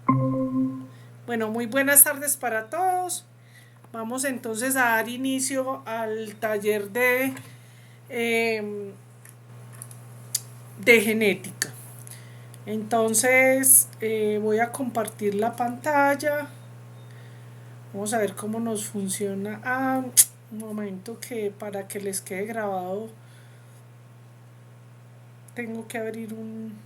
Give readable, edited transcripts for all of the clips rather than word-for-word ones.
Bueno, muy buenas tardes para todos. Vamos entonces a dar inicio al taller eh, de genética. Entonces voy a compartir la pantalla. Vamos a ver cómo nos funciona. Un momento que para que les quede grabado tengo que abrir un...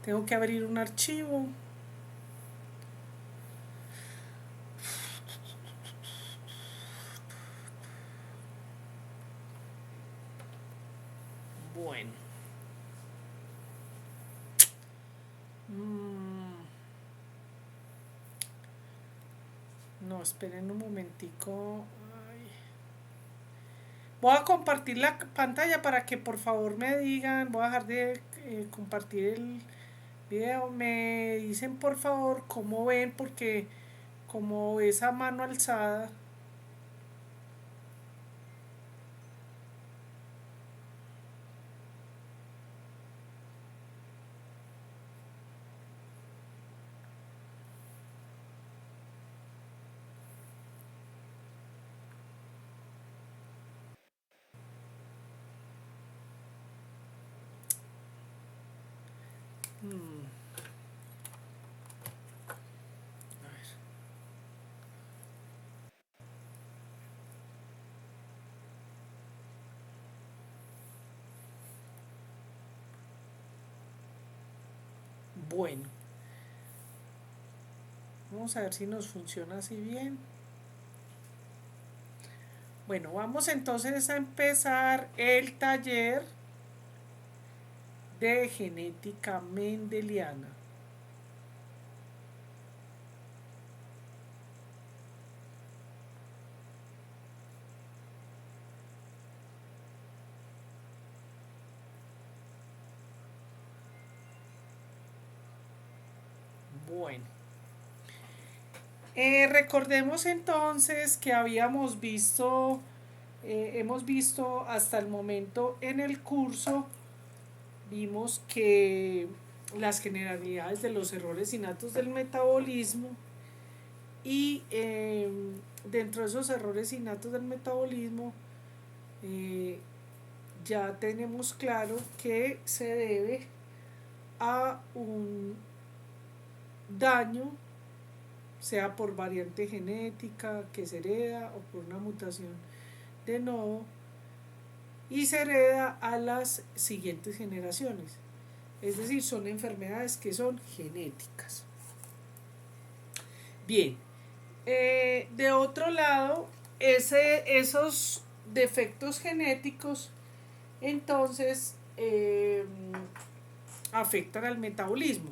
Tengo que abrir un archivo. Bueno. No, esperen un momentico. Ay. Voy a compartir la pantalla para que por favor me digan. Voy a dejar de compartir el video. Me dicen por favor cómo ven, porque como esa mano alzada. Bueno, vamos a ver si nos funciona así bien. Bueno, vamos entonces a empezar el taller de genética mendeliana. Bueno, recordemos entonces que hemos visto hasta el momento en el curso, vimos que las generalidades de los errores innatos del metabolismo y dentro de esos errores innatos del metabolismo eh, ya tenemos claro que se debe a un daño, sea por variante genética que se hereda o por una mutación de nodo, y se hereda a las siguientes generaciones. Es decir, son enfermedades que son genéticas. Bien, de otro lado, esos defectos genéticos entonces afectan al metabolismo.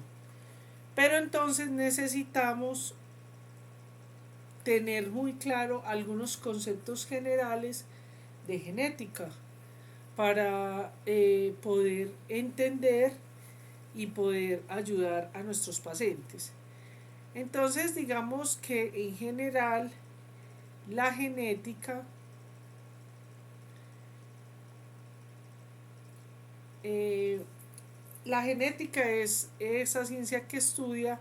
Pero entonces necesitamos tener muy claro algunos conceptos generales de genética para poder entender y poder ayudar a nuestros pacientes. Entonces, digamos que en general la genética eh, la genética es esa ciencia que estudia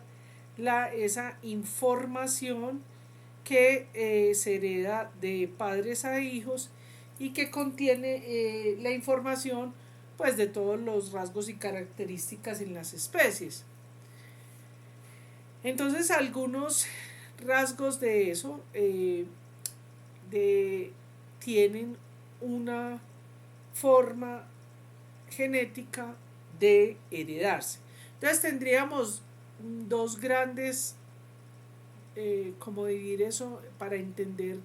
esa información que se hereda de padres a hijos y que contiene la información pues de todos los rasgos y características en las especies. Entonces algunos rasgos de eso tienen una forma genética de heredarse. Entonces tendríamos dos grandes, como dividir eso para entender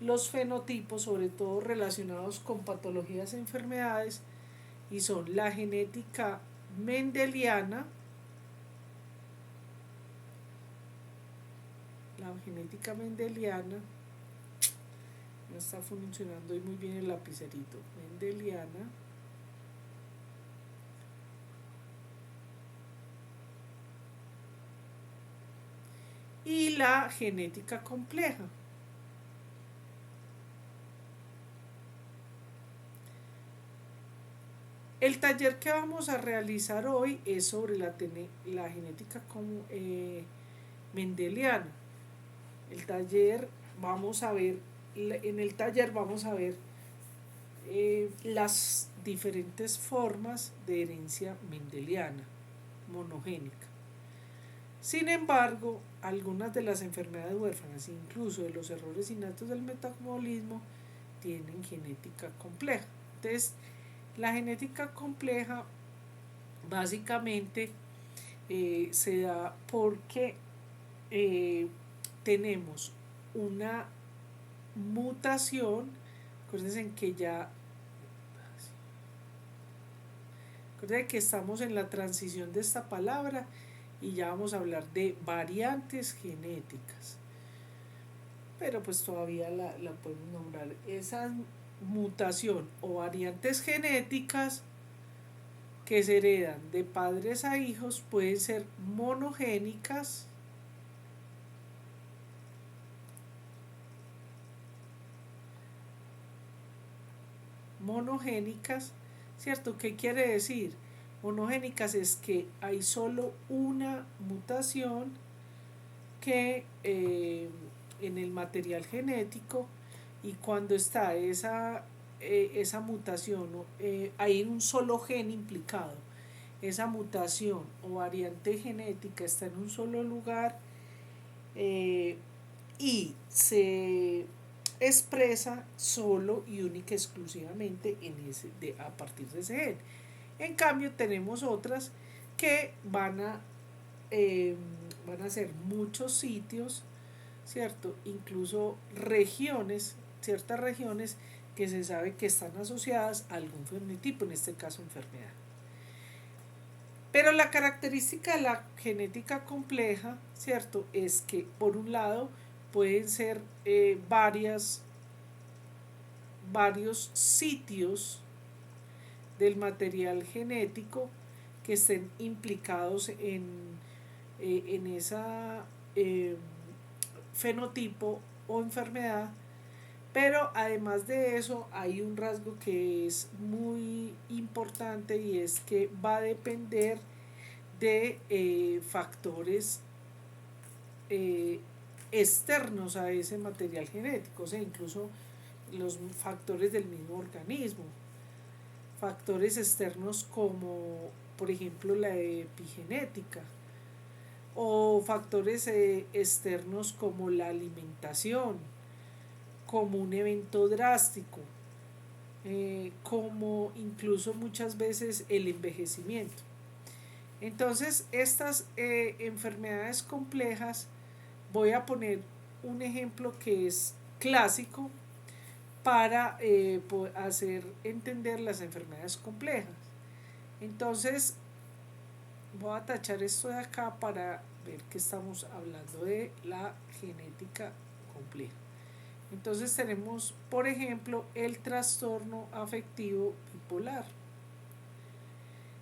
los fenotipos, sobre todo relacionados con patologías e enfermedades, y son la genética mendeliana, no está funcionando hoy muy bien el lapicerito, mendeliana, y la genética compleja. El taller que vamos a realizar hoy es sobre la genética mendeliana. En el taller vamos a ver las diferentes formas de herencia mendeliana, monogénica. Sin embargo, algunas de las enfermedades huérfanas, incluso de los errores innatos del metabolismo, tienen genética compleja. Entonces, la genética compleja básicamente se da porque tenemos una mutación. Acuérdense que estamos en la transición de esta palabra y ya vamos a hablar de variantes genéticas, pero pues todavía la podemos nombrar. Esa mutación o variantes genéticas que se heredan de padres a hijos pueden ser monogénicas, ¿cierto? ¿Qué quiere decir? Monogénicas es que hay solo una mutación que en el material genético, y cuando está esa mutación, hay un solo gen implicado. Esa mutación o variante genética está en un solo lugar y se expresa solo y única exclusivamente a partir de ese gen. En cambio tenemos otras que van a ser muchos sitios, ¿cierto? Incluso ciertas regiones que se sabe que están asociadas a algún fenotipo, en este caso enfermedad. Pero la característica de la genética compleja, ¿cierto?, es que por un lado pueden ser varios sitios del material genético que estén implicados en esa fenotipo o enfermedad. Pero además de eso hay un rasgo que es muy importante, y es que va a depender de factores externos a ese material genético, o sea, incluso los factores del mismo organismo, factores externos como por ejemplo la epigenética, o factores externos como la alimentación, como un evento drástico, como incluso muchas veces el envejecimiento. Entonces, estas enfermedades complejas, voy a poner un ejemplo que es clásico para hacer entender las enfermedades complejas. Entonces, voy a tachar esto de acá para ver que estamos hablando de la genética compleja. Entonces tenemos, por ejemplo, el trastorno afectivo bipolar.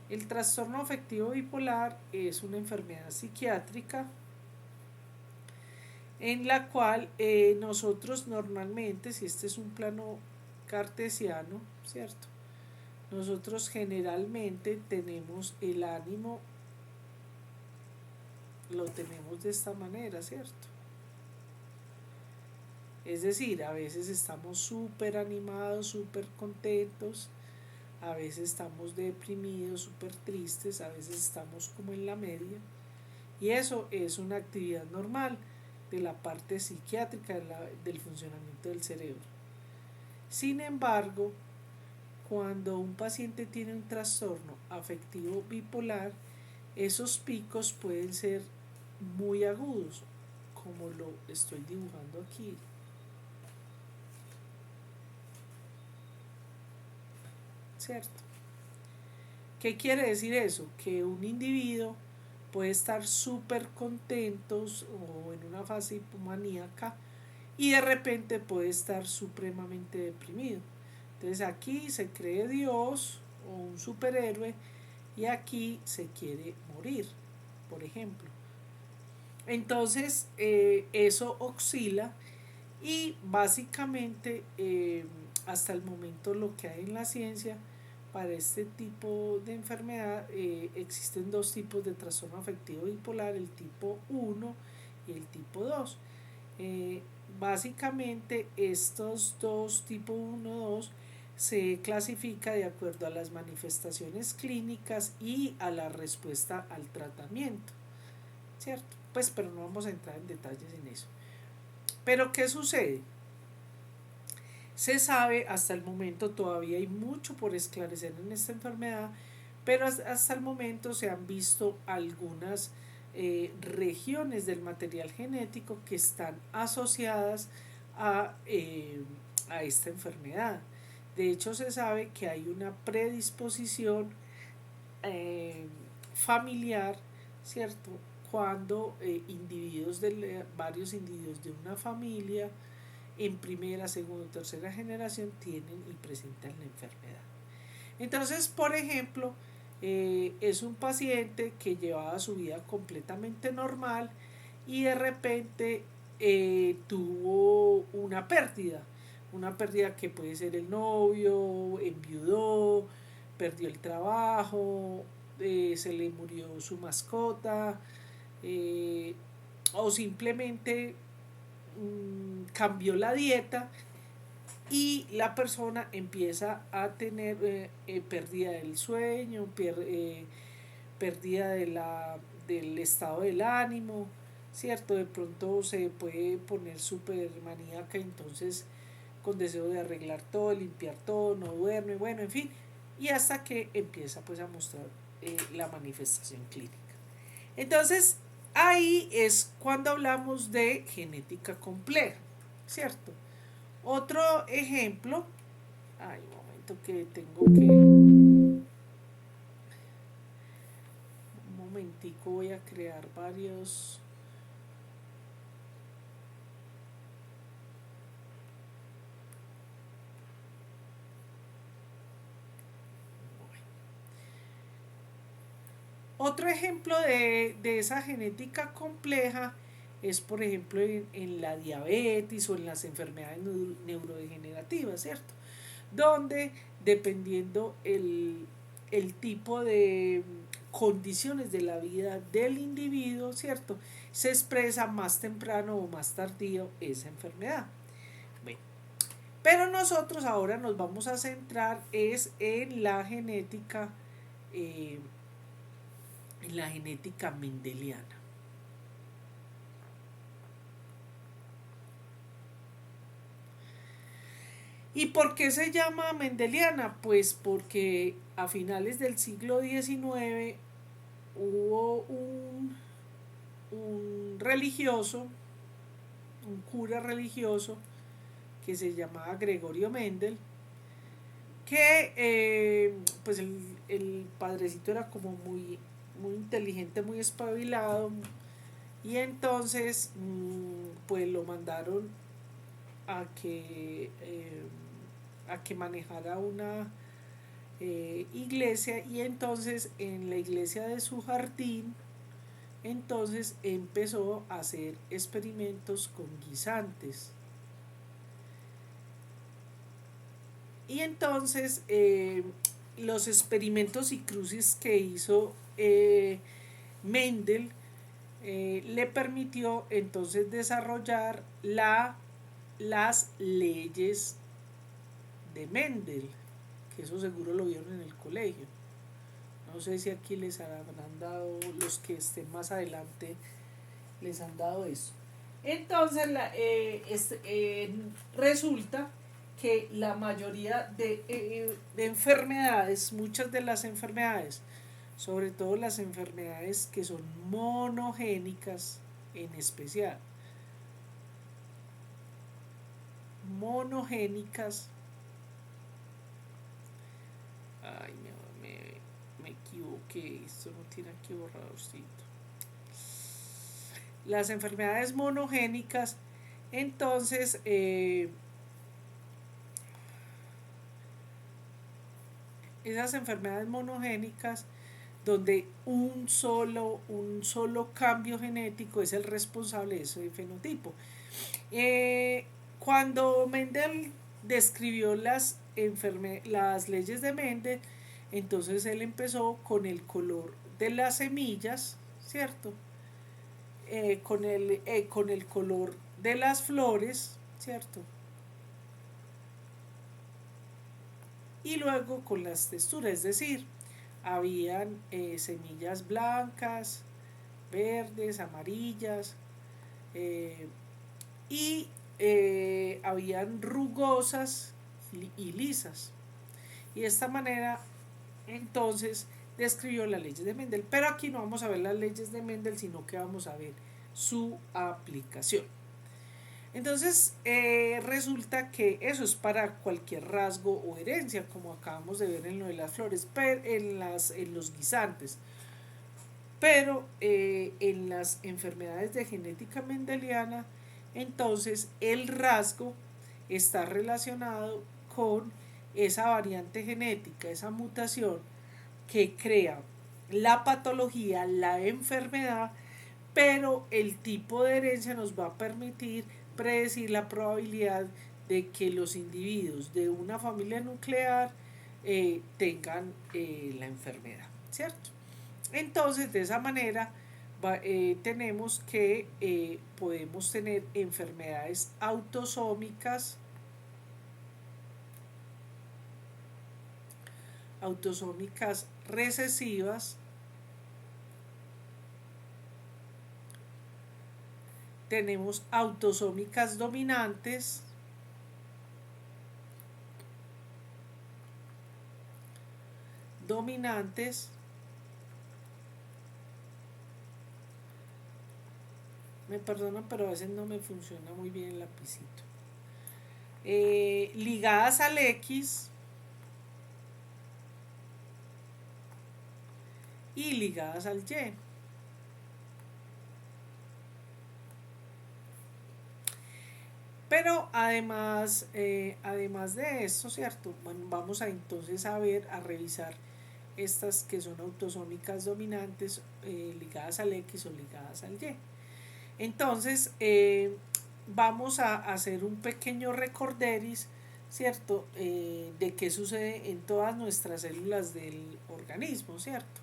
El trastorno afectivo bipolar es una enfermedad psiquiátrica en la cual nosotros normalmente, si este es un plano cartesiano, ¿cierto?, nosotros generalmente tenemos el ánimo, lo tenemos de esta manera, ¿cierto? Es decir, a veces estamos súper animados, súper contentos, a veces estamos deprimidos, súper tristes, a veces estamos como en la media, y eso es una actividad normal de la parte psiquiátrica del funcionamiento del cerebro. Sin embargo, cuando un paciente tiene un trastorno afectivo bipolar, esos picos pueden ser muy agudos, como lo estoy dibujando aquí. ¿Cierto? ¿Qué quiere decir eso? Que un individuo puede estar súper contentos o en una fase hipomaníaca, y de repente puede estar supremamente deprimido. Entonces aquí se cree Dios o un superhéroe, y aquí se quiere morir, por ejemplo. Entonces, eso oscila y básicamente hasta el momento lo que hay en la ciencia para este tipo de enfermedad existen dos tipos de trastorno afectivo bipolar, el tipo 1 y el tipo 2. Eh, Básicamente estos dos, tipo 1 2, se clasifica de acuerdo a las manifestaciones clínicas y a la respuesta al tratamiento, ¿cierto? Pues pero no vamos a entrar en detalles en eso. Pero ¿qué sucede? Se sabe, hasta el momento todavía hay mucho por esclarecer en esta enfermedad, pero hasta el momento se han visto algunas regiones del material genético que están asociadas a esta enfermedad. De hecho, se sabe que hay una predisposición eh, familiar, ¿cierto? Cuando varios individuos de una familia en primera, segunda o tercera generación tienen y presentan la enfermedad. Entonces, por ejemplo, es un paciente que llevaba su vida completamente normal y de repente tuvo una pérdida que puede ser el novio, enviudó, perdió el trabajo, se le murió su mascota, eh, o simplemente cambió la dieta y la persona empieza a tener pérdida del sueño, pérdida del estado del ánimo, ¿cierto? De pronto se puede poner súper maníaca, entonces con deseo de arreglar todo, limpiar todo, no duerme, bueno, en fin, y hasta que empieza pues a mostrar la manifestación clínica. Entonces, ahí es cuando hablamos de genética compleja, ¿cierto? Otro ejemplo, ay, un momento que tengo que, un momentico voy a crear varios. Otro ejemplo de esa genética compleja es, por ejemplo, en la diabetes o en las enfermedades neurodegenerativas, ¿cierto? Donde dependiendo el tipo de condiciones de la vida del individuo, ¿cierto? Se expresa más temprano o más tardío esa enfermedad. Bueno, pero nosotros ahora nos vamos a centrar es eh, en la genética mendeliana. ¿Y por qué se llama mendeliana? Pues porque a finales del siglo XIX hubo un religioso, un cura religioso que se llamaba Gregorio Mendel, que pues el padrecito era como muy inteligente, muy espabilado, y entonces pues lo mandaron a que manejara una iglesia, y entonces en la iglesia de su jardín entonces empezó a hacer experimentos con guisantes. Y entonces los experimentos y crucis que hizo Mendel le permitió entonces desarrollar las leyes de Mendel, que eso seguro lo vieron en el colegio. No sé si aquí les habrán dado, los que estén más adelante, les han dado eso. Entonces resulta que la mayoría de enfermedades, muchas de las enfermedades, sobre todo las enfermedades que son monogénicas en especial, monogénicas, ay, me equivoqué, esto no tiene aquí borradorcito. Las enfermedades monogénicas, entonces esas enfermedades monogénicas donde un solo cambio genético es el responsable de ese fenotipo. Cuando Mendel describió las leyes de Mendel, entonces él empezó con el color de las semillas, ¿cierto? Con el color de las flores, ¿cierto? Y luego con las texturas, es decir, habían semillas blancas, verdes, amarillas, eh, y habían rugosas y lisas. Y de esta manera, entonces, describió las leyes de Mendel. Pero aquí no vamos a ver las leyes de Mendel, sino que vamos a ver su aplicación. Entonces, resulta que eso es para cualquier rasgo o herencia, como acabamos de ver en lo de las flores, pero en los guisantes. Pero en las enfermedades de genética mendeliana, entonces el rasgo está relacionado con esa variante genética, esa mutación que crea la patología, la enfermedad, pero el tipo de herencia nos va a permitir predecir la probabilidad de que los individuos de una familia nuclear tengan la enfermedad, ¿cierto? Entonces, de esa manera, tenemos que podemos tener enfermedades autosómicas recesivas, tenemos autosómicas dominantes, me perdonan, pero a veces no me funciona muy bien el lapicito, ligadas al X y ligadas al Y. Pero además de esto, ¿cierto? Bueno, vamos a entonces a revisar estas que son autosómicas dominantes, ligadas al X o ligadas al Y. Entonces, vamos a hacer un pequeño recorderis, ¿cierto? De qué sucede en todas nuestras células del organismo, ¿cierto?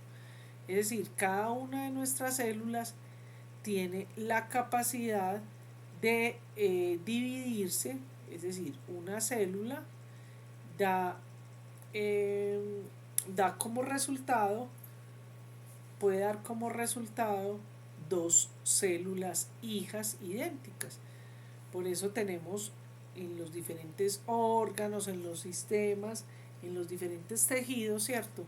Es decir, cada una de nuestras células tiene la capacidad de dividirse, es decir, una célula da, eh, da como resultado, puede dar como resultado dos células hijas idénticas. Por eso tenemos en los diferentes órganos, en los sistemas, en los diferentes tejidos, ¿cierto?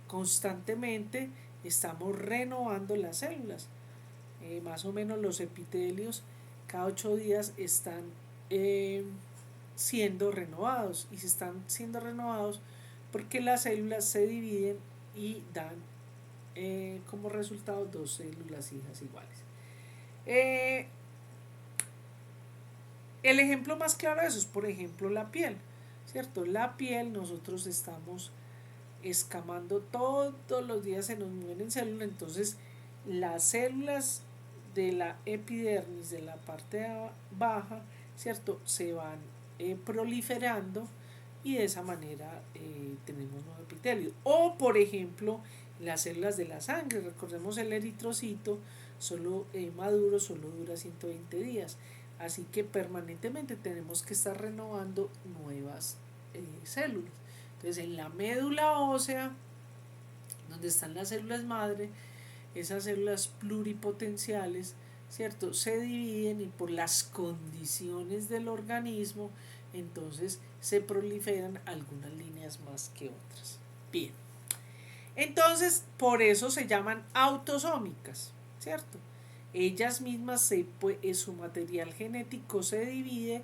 Constantemente estamos renovando las células. Más o menos los epitelios cada 8 días están siendo renovados, y se están siendo renovados porque las células se dividen y dan como resultado dos células hijas iguales. El ejemplo más claro de eso es, por ejemplo, la piel, ¿cierto? La piel, nosotros estamos escamando todos los días, se nos mueren células, entonces las células de la epidermis, de la parte baja, ¿cierto? Se van proliferando, y de esa manera tenemos nuevo epitelio. O, por ejemplo, las células de la sangre, recordemos el eritrocito, maduro solo dura 120 días. Así que permanentemente tenemos que estar renovando nuevas células. Entonces, en la médula ósea, donde están las células madre, esas células pluripotenciales, ¿cierto? Se dividen, y por las condiciones del organismo, entonces se proliferan algunas líneas más que otras. Bien. Entonces, por eso se llaman autosómicas, ¿cierto? Ellas mismas, su material genético se divide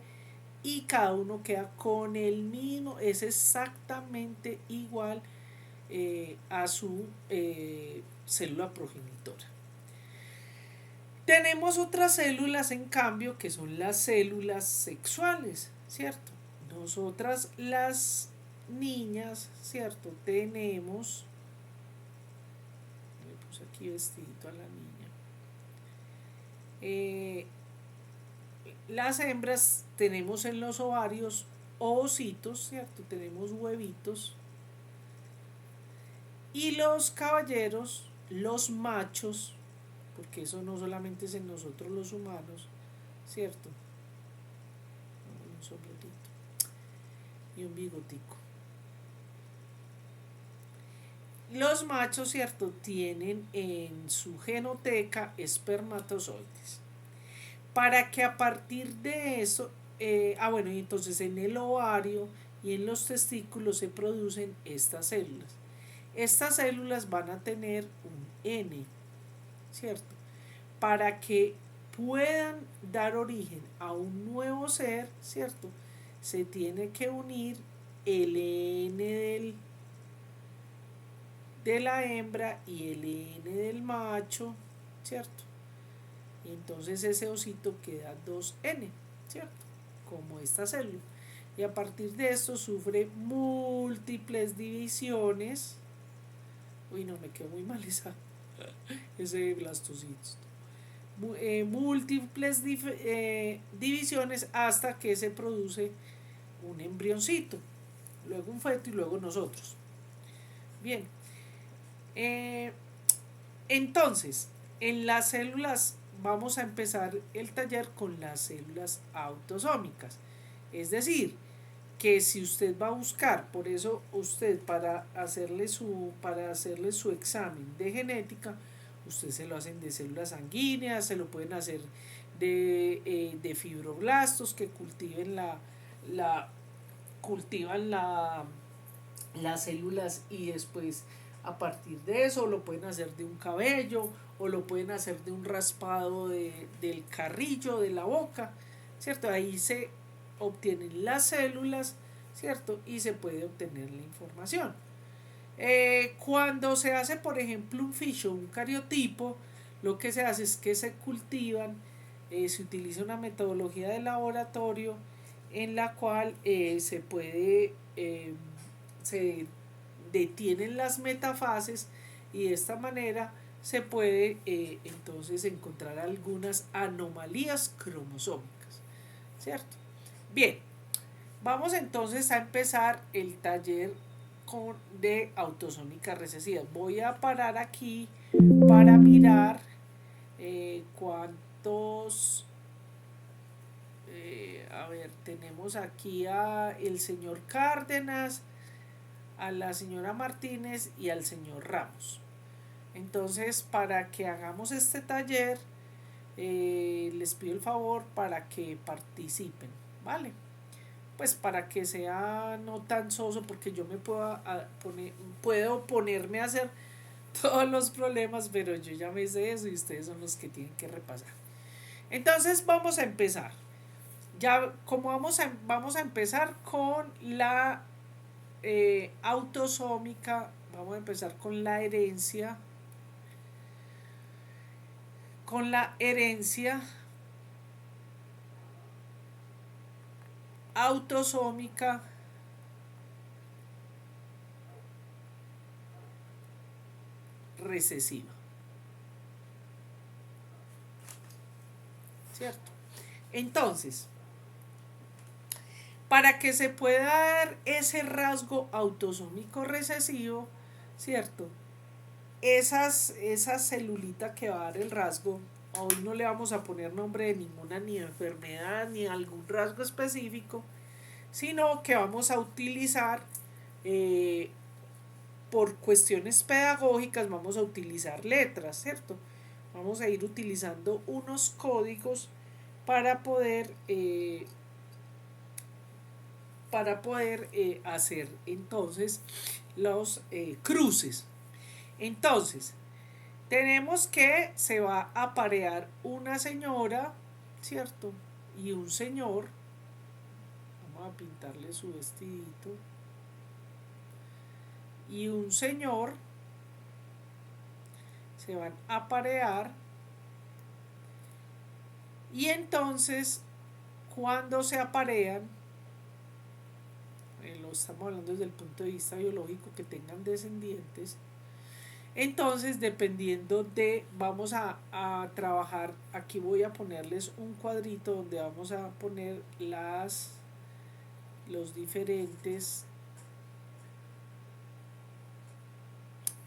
y cada uno queda con el mismo, es exactamente igual a su célula progenitora. Tenemos otras células, en cambio, que son las células sexuales, ¿cierto? Nosotras las niñas, ¿cierto? Tenemos aquí vestidito a la niña. Las hembras tenemos en los ovarios ovocitos, ¿cierto? Tenemos huevitos. Y los caballeros, los machos, porque eso no solamente es en nosotros los humanos, ¿cierto? Un sombrerito y un bigotico. Los machos, ¿cierto? Tienen en su genoteca espermatozoides. Para que a partir de eso, bueno, y entonces en el ovario y en los testículos se producen estas células. Estas células van a tener un N, ¿cierto? Para que puedan dar origen a un nuevo ser, ¿cierto? Se tiene que unir el N de la hembra y el N del macho, ¿cierto? Y entonces ese osito queda 2N, ¿cierto? Como esta célula. Y a partir de esto sufre múltiples divisiones. Uy, no, me quedó muy mal ese blastocito. Múltiples divisiones hasta que se produce un embrioncito, luego un feto y luego nosotros. Bien, entonces, en las células vamos a empezar el taller con las células autosómicas. Es decir, que si usted va a buscar, por eso usted para hacerle su examen de genética, usted se lo hacen de células sanguíneas, se lo pueden hacer de fibroblastos que cultivan las células y después a partir de eso lo pueden hacer de un cabello o lo pueden hacer de un raspado del carrillo de la boca, ¿cierto? Ahí se obtienen las células, ¿cierto? Y se puede obtener la información. Cuando se hace, por ejemplo, un ficho, un cariotipo, lo que se hace es que se cultivan, se utiliza una metodología de laboratorio en la cual se detienen las metafases y de esta manera se puede entonces encontrar algunas anomalías cromosómicas, ¿cierto? Bien, vamos entonces a empezar el taller de autosómica recesiva. Voy a parar aquí para mirar cuántos... a ver, tenemos aquí a el señor Cárdenas, a la señora Martínez y al señor Ramos. Entonces, para que hagamos este taller, les pido el favor para que participen, ¿vale? Pues para que sea no tan soso, porque yo me puedo ponerme a hacer todos los problemas, pero yo ya me sé eso y ustedes son los que tienen que repasar. Entonces vamos a empezar. Ya como vamos a empezar con la autosómica, vamos a empezar con la herencia. Con la herencia autosómica recesiva, ¿cierto? Entonces, para que se pueda dar ese rasgo autosómico recesivo, ¿cierto? Esa celulita que va a dar el rasgo, hoy no le vamos a poner nombre de ninguna ni enfermedad ni algún rasgo específico, sino que vamos a utilizar por cuestiones pedagógicas, vamos a utilizar letras, ¿cierto? Vamos a ir utilizando unos códigos para poder hacer entonces los cruces. Entonces, tenemos que se va a aparear una señora, ¿cierto? Y un señor. Vamos a pintarle su vestidito. Y un señor se van a aparear. Y entonces, cuando se aparean, lo estamos hablando desde el punto de vista biológico, que tengan descendientes, Entonces, dependiendo de, vamos a trabajar, aquí voy a ponerles un cuadrito donde vamos a poner los diferentes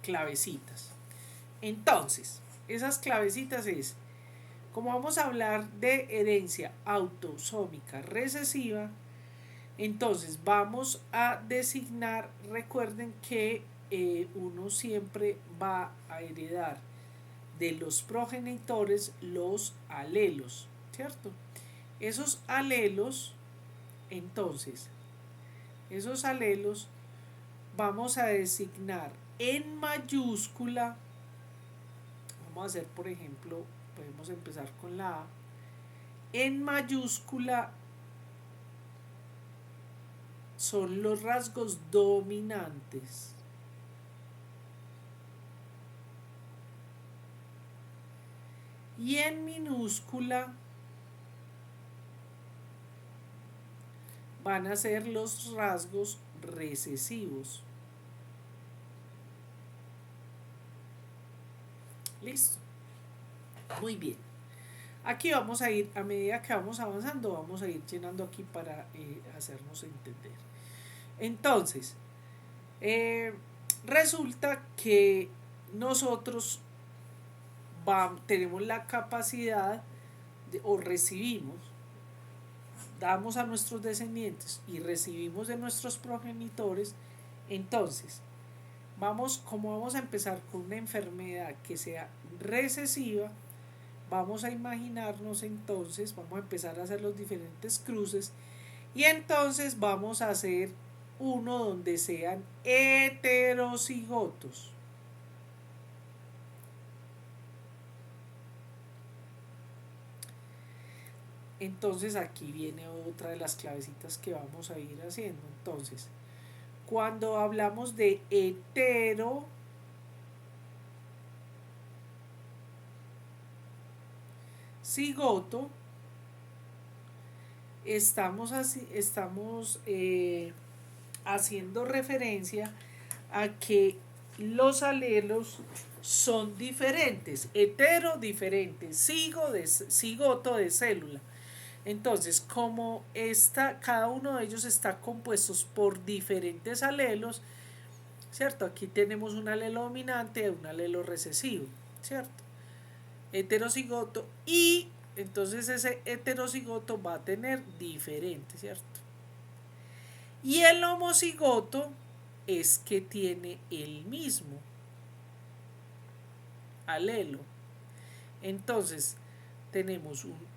clavecitas. Entonces, esas clavecitas es, como vamos a hablar de herencia autosómica recesiva, entonces vamos a designar, recuerden que uno siempre va a heredar de los progenitores los alelos, ¿cierto? Esos alelos, entonces, esos alelos vamos a designar en mayúscula. Vamos a hacer, por ejemplo, podemos empezar con la A. En mayúscula son los rasgos dominantes. Y en minúscula van a ser los rasgos recesivos. Listo. Muy bien. Aquí vamos a ir, a medida que vamos avanzando, vamos a ir llenando aquí para hacernos entender. Entonces, resulta que nosotros tenemos la capacidad o recibimos, damos a nuestros descendientes y recibimos de nuestros progenitores. Entonces, como vamos a empezar con una enfermedad que sea recesiva, vamos a imaginarnos entonces, vamos a empezar a hacer los diferentes cruces y entonces vamos a hacer uno donde sean heterocigotos. Entonces aquí viene otra de las clavecitas que vamos a ir haciendo. Entonces, cuando hablamos de heterocigoto, estamos haciendo referencia a que los alelos son diferentes, hetero diferente, cigoto de célula. Entonces, como cada uno de ellos está compuestos por diferentes alelos, ¿cierto? Aquí tenemos un alelo dominante y un alelo recesivo, ¿cierto? Heterocigoto, y entonces ese heterocigoto va a tener diferente, ¿cierto? Y el homocigoto es que tiene el mismo alelo. Entonces,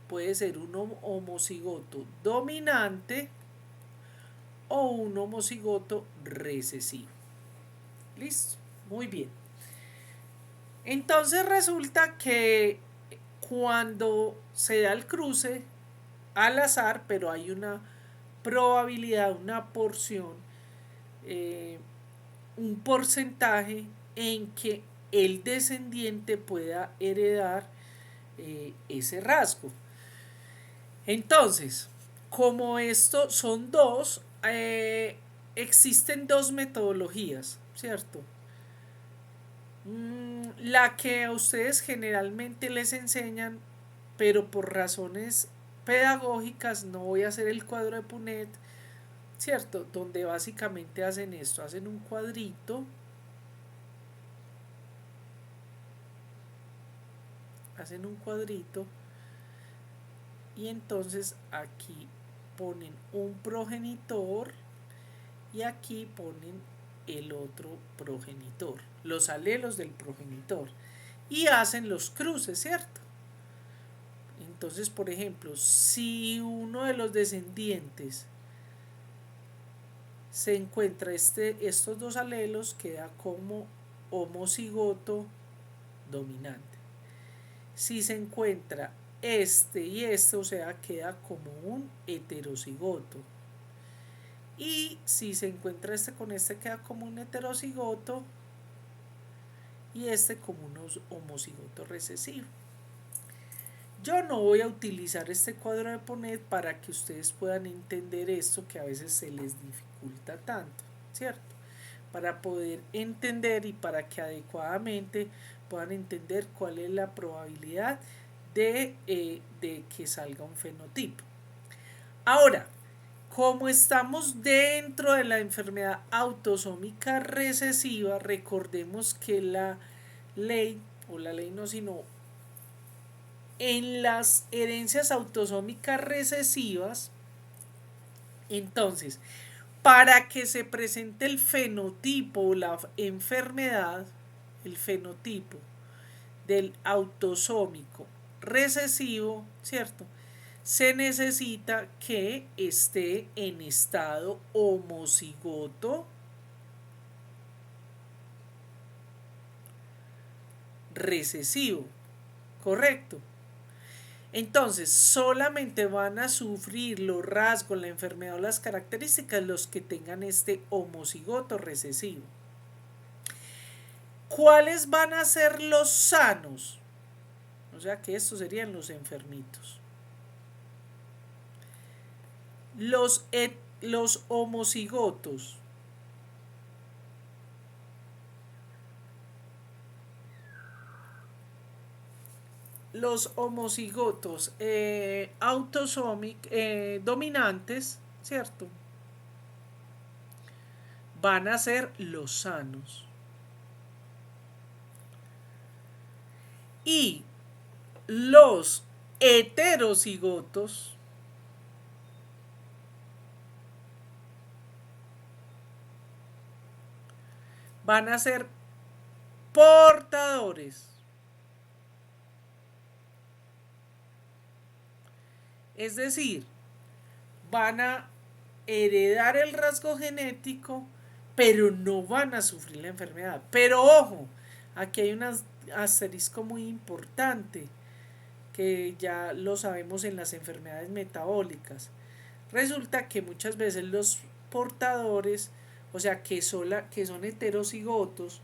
puede ser un homocigoto dominante o un homocigoto recesivo. Listo, muy bien. Entonces resulta que cuando se da el cruce al azar, pero hay una probabilidad, una porción, un porcentaje en que el descendiente pueda heredar ese rasgo. Entonces, como esto son dos, existen dos metodologías, ¿cierto? La que a ustedes generalmente les enseñan, pero por razones pedagógicas no voy a hacer el cuadro de Punnett, ¿cierto? Donde básicamente hacen esto, hacen un cuadrito, y entonces aquí ponen un progenitor y aquí ponen el otro progenitor, los alelos del progenitor, y hacen los cruces, ¿cierto? Entonces, por ejemplo, si uno de los descendientes se encuentra estos dos alelos, queda como homocigoto dominante. Si se encuentra este y este, o sea, queda como un heterocigoto. Y si se encuentra este con este, queda como un heterocigoto y este como un homocigoto recesivo. Yo no voy a utilizar este cuadro de Punnett para que ustedes puedan entender esto que a veces se les dificulta tanto, ¿cierto? para poder entender y para que adecuadamente puedan entender cuál es la probabilidad de que salga un fenotipo. Ahora, como estamos dentro de la enfermedad autosómica recesiva, recordemos que la ley, o la ley no, sino en las herencias autosómicas recesivas, entonces, para que se presente el fenotipo o la enfermedad, el fenotipo del autosómico recesivo, ¿cierto? Se necesita que esté en estado homocigoto recesivo, ¿correcto? Entonces, solamente van a sufrir los rasgos, la enfermedad o las características los que tengan este homocigoto recesivo. ¿Cuáles van a ser los sanos? O sea que estos serían los enfermitos. Los homocigotos. Los homocigotos dominantes, ¿cierto? Van a ser los sanos. Y los heterocigotos van a ser portadores. Es decir, van a heredar el rasgo genético, pero no van a sufrir la enfermedad. Pero ojo, aquí hay un asterisco muy importante que ya lo sabemos en las enfermedades metabólicas. Resulta que muchas veces los portadores, o sea, que son heterocigotos,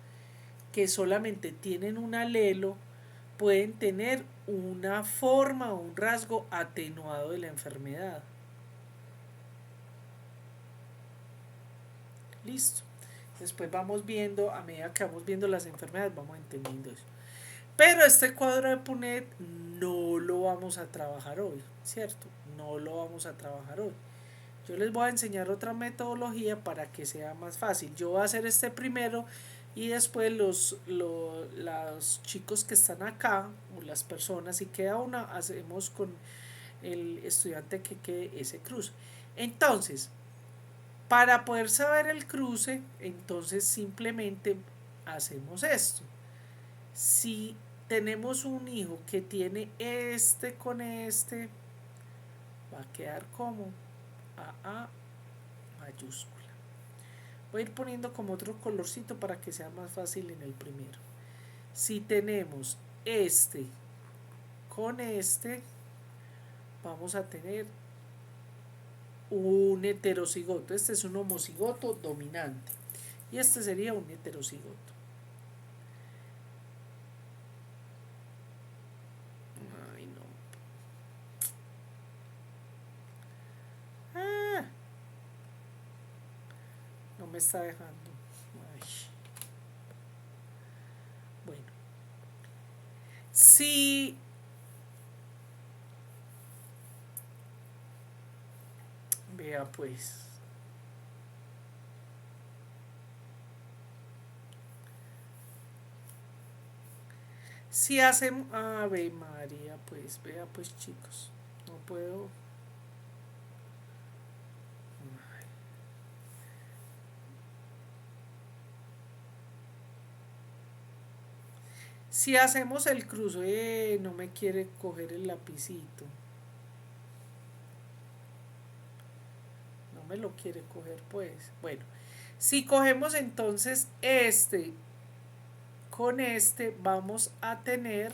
que solamente tienen un alelo, pueden tener una forma o un rasgo atenuado de la enfermedad. Listo. Después vamos viendo, a medida que vamos viendo las enfermedades, vamos entendiendo eso. Pero este cuadro de Punnett no lo vamos a trabajar hoy, ¿cierto? No lo vamos a trabajar hoy. Yo les voy a enseñar otra metodología para que sea más fácil. Yo voy a hacer este primero y después los chicos que están acá, o las personas, y queda una, hacemos con el estudiante que quede ese cruce. Entonces, para poder saber el cruce, entonces simplemente hacemos esto. Si tenemos un hijo que tiene este con este, va a quedar como AA mayúscula. Voy a ir poniendo como otro colorcito para que sea más fácil en el primero. Si tenemos este con este, vamos a tener un heterocigoto. Este es un homocigoto dominante y este sería un heterocigoto. Ay, no. No me está dejando. Ay. Bueno. Si vea pues. Si hacemos. Ave María, pues. Vea pues, chicos. No puedo. Si hacemos el cruce, no me quiere coger el lapicito. No me lo quiere coger, pues. Bueno, si cogemos entonces este con este, vamos a tener.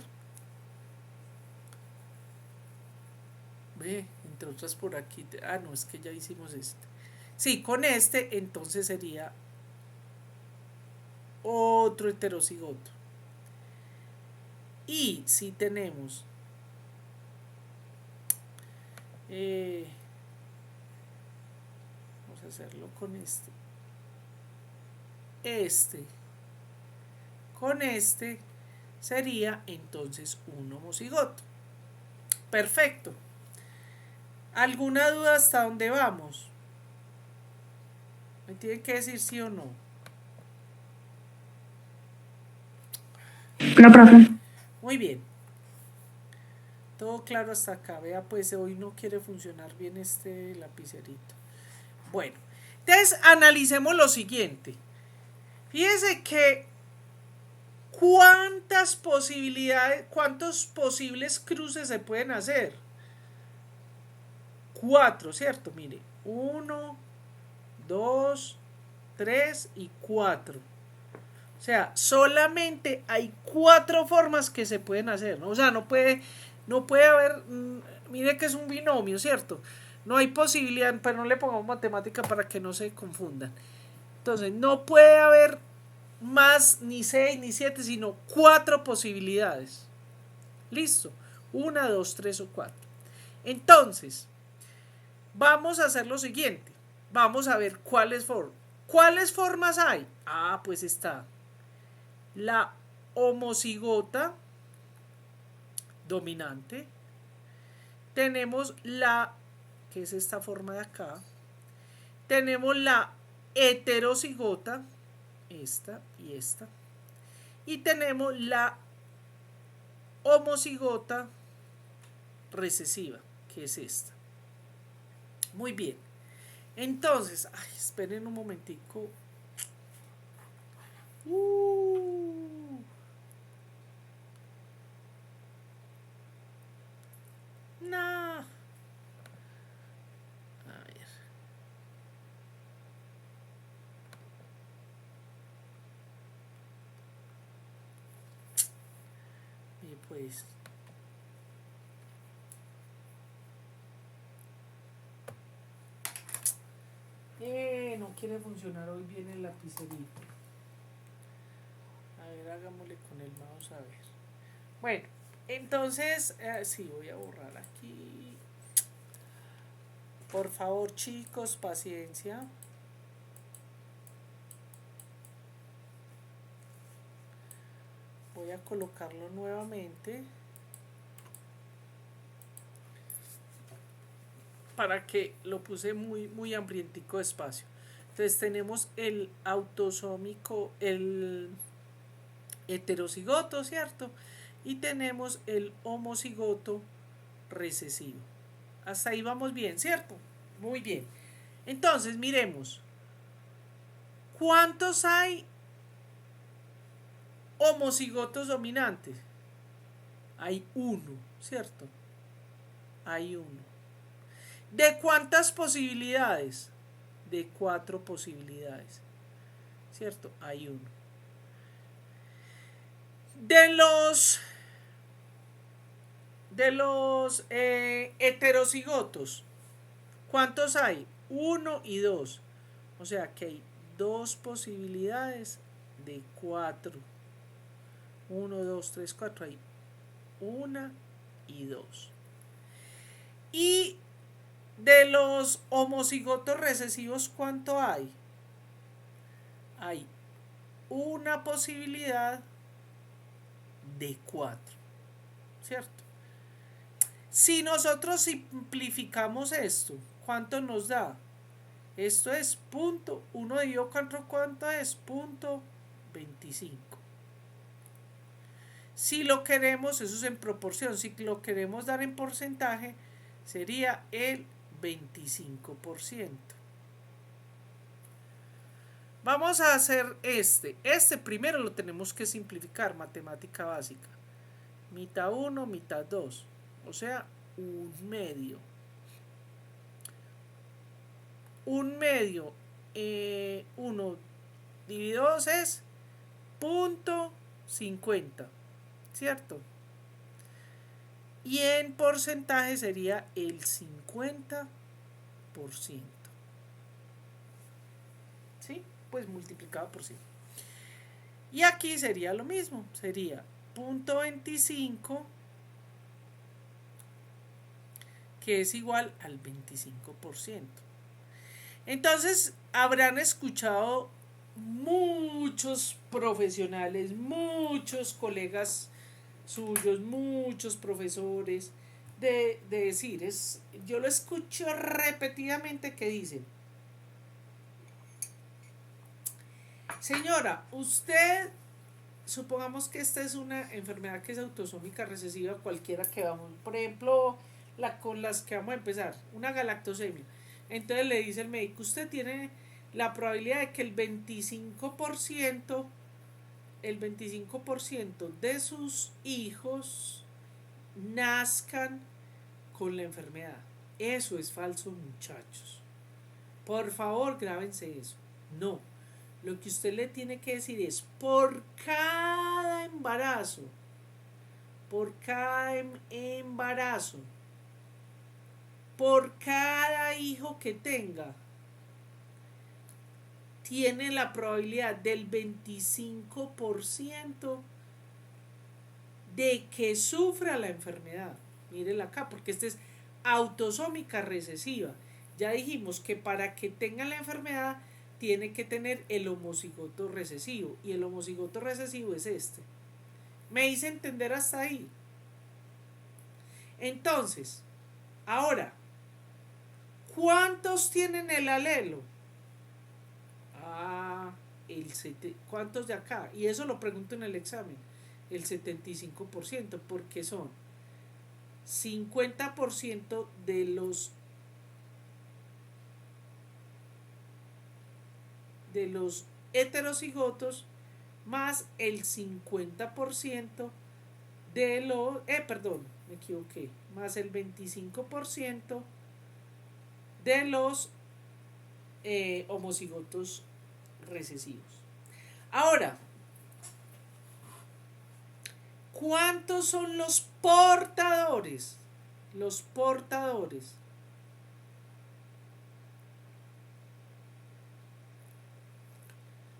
Ve, entre otras por aquí. No, es que ya hicimos este. Sí, con este, entonces sería otro heterocigoto. Y si tenemos vamos a hacerlo con este. este con este sería entonces un homocigoto. Perfecto. ¿Alguna duda hasta dónde vamos? Me tienen que decir sí o no. No, profe. Muy bien. Todo claro hasta acá. Vea, pues hoy no quiere funcionar bien este lapicerito. Bueno, entonces analicemos lo siguiente. Fíjese que cuántas posibilidades, cuántos posibles cruces se pueden hacer. 4, ¿cierto? Mire, 1, 2, 3 y 4. O sea, solamente hay 4 formas que se pueden hacer, ¿no? O sea, no puede haber, mire que es un binomio, ¿cierto? No hay posibilidad, pero no le pongamos matemática para que no se confundan. Entonces, no puede haber más ni 6 ni 7, sino 4 posibilidades. Listo. 1, 2, 3 o 4. Entonces, vamos a hacer lo siguiente. Vamos a ver cuáles formas hay. Ah, pues está la homocigota dominante. Tenemos la, que es esta forma de acá. Tenemos la heterocigota, esta y esta. Y tenemos la homocigota recesiva, que es esta. Muy bien. Entonces, esperen un momentico. No. A ver. Y pues. No quiere funcionar hoy bien el lapicerito. A ver, hagámosle con el mouse a ver. Bueno, entonces, sí, voy a borrar aquí. Por favor, chicos, paciencia. Voy a colocarlo nuevamente para que lo puse muy hambrientico de espacio. Entonces tenemos el autosómico, el heterocigoto, ¿cierto? Y tenemos el homocigoto recesivo. Hasta ahí vamos bien, ¿cierto? Muy bien. Entonces, miremos. ¿Cuántos hay homocigotos dominantes? Hay uno, ¿cierto? Hay uno. ¿De cuántas posibilidades? De 4 posibilidades, ¿cierto? Hay uno. De los heterocigotos, ¿cuántos hay? 1 y 2. O sea que hay 2 posibilidades de 4. 1, 2, 3, 4. Hay 1 y 2. Y de los homocigotos recesivos, ¿cuánto hay? Hay una posibilidad de 4, ¿cierto? Si nosotros simplificamos esto, ¿cuánto nos da? Esto es punto, 1 dividido 4, ¿cuánto es? Punto 25. Si lo queremos, eso es en proporción, si lo queremos dar en porcentaje, sería el 25%. Vamos a hacer este. Este primero lo tenemos que simplificar, matemática básica. Mitad 1, mitad 2. O sea, un medio. Un medio. 1 dividido 2 es punto 50. ¿Cierto? Y en porcentaje sería el 50%. ¿Sí? Pues multiplicado por 100. Y aquí sería lo mismo. Sería punto 25, que es igual al 25%. Entonces, habrán escuchado muchos profesionales, muchos colegas suyos, muchos profesores, de decir, yo lo escucho repetidamente que dicen, señora, usted, supongamos que esta es una enfermedad que es autosómica recesiva, cualquiera que vamos, por ejemplo, con las que vamos a empezar, una galactosemia. Entonces le dice el médico, usted tiene la probabilidad de que el 25% de sus hijos nazcan con la enfermedad. Eso es falso, muchachos. Por favor, grábense eso. No. Lo que usted le tiene que decir es, por cada embarazo, por cada hijo que tenga, tiene la probabilidad del 25% de que sufra la enfermedad. Mírenla acá, porque esta es autosómica recesiva. Ya dijimos que para que tenga la enfermedad tiene que tener el homocigoto recesivo, y el homocigoto recesivo es este. ¿Me hice entender hasta ahí? Entonces, ahora, ¿cuántos tienen el alelo? ¿Cuántos de acá? Y eso lo pregunto en el examen. El 75%, porque son 50% de los heterocigotos más el 50% de los, me equivoqué, más el 25% de los homocigotos recesivos. Ahora, ¿cuántos son los portadores? Los portadores.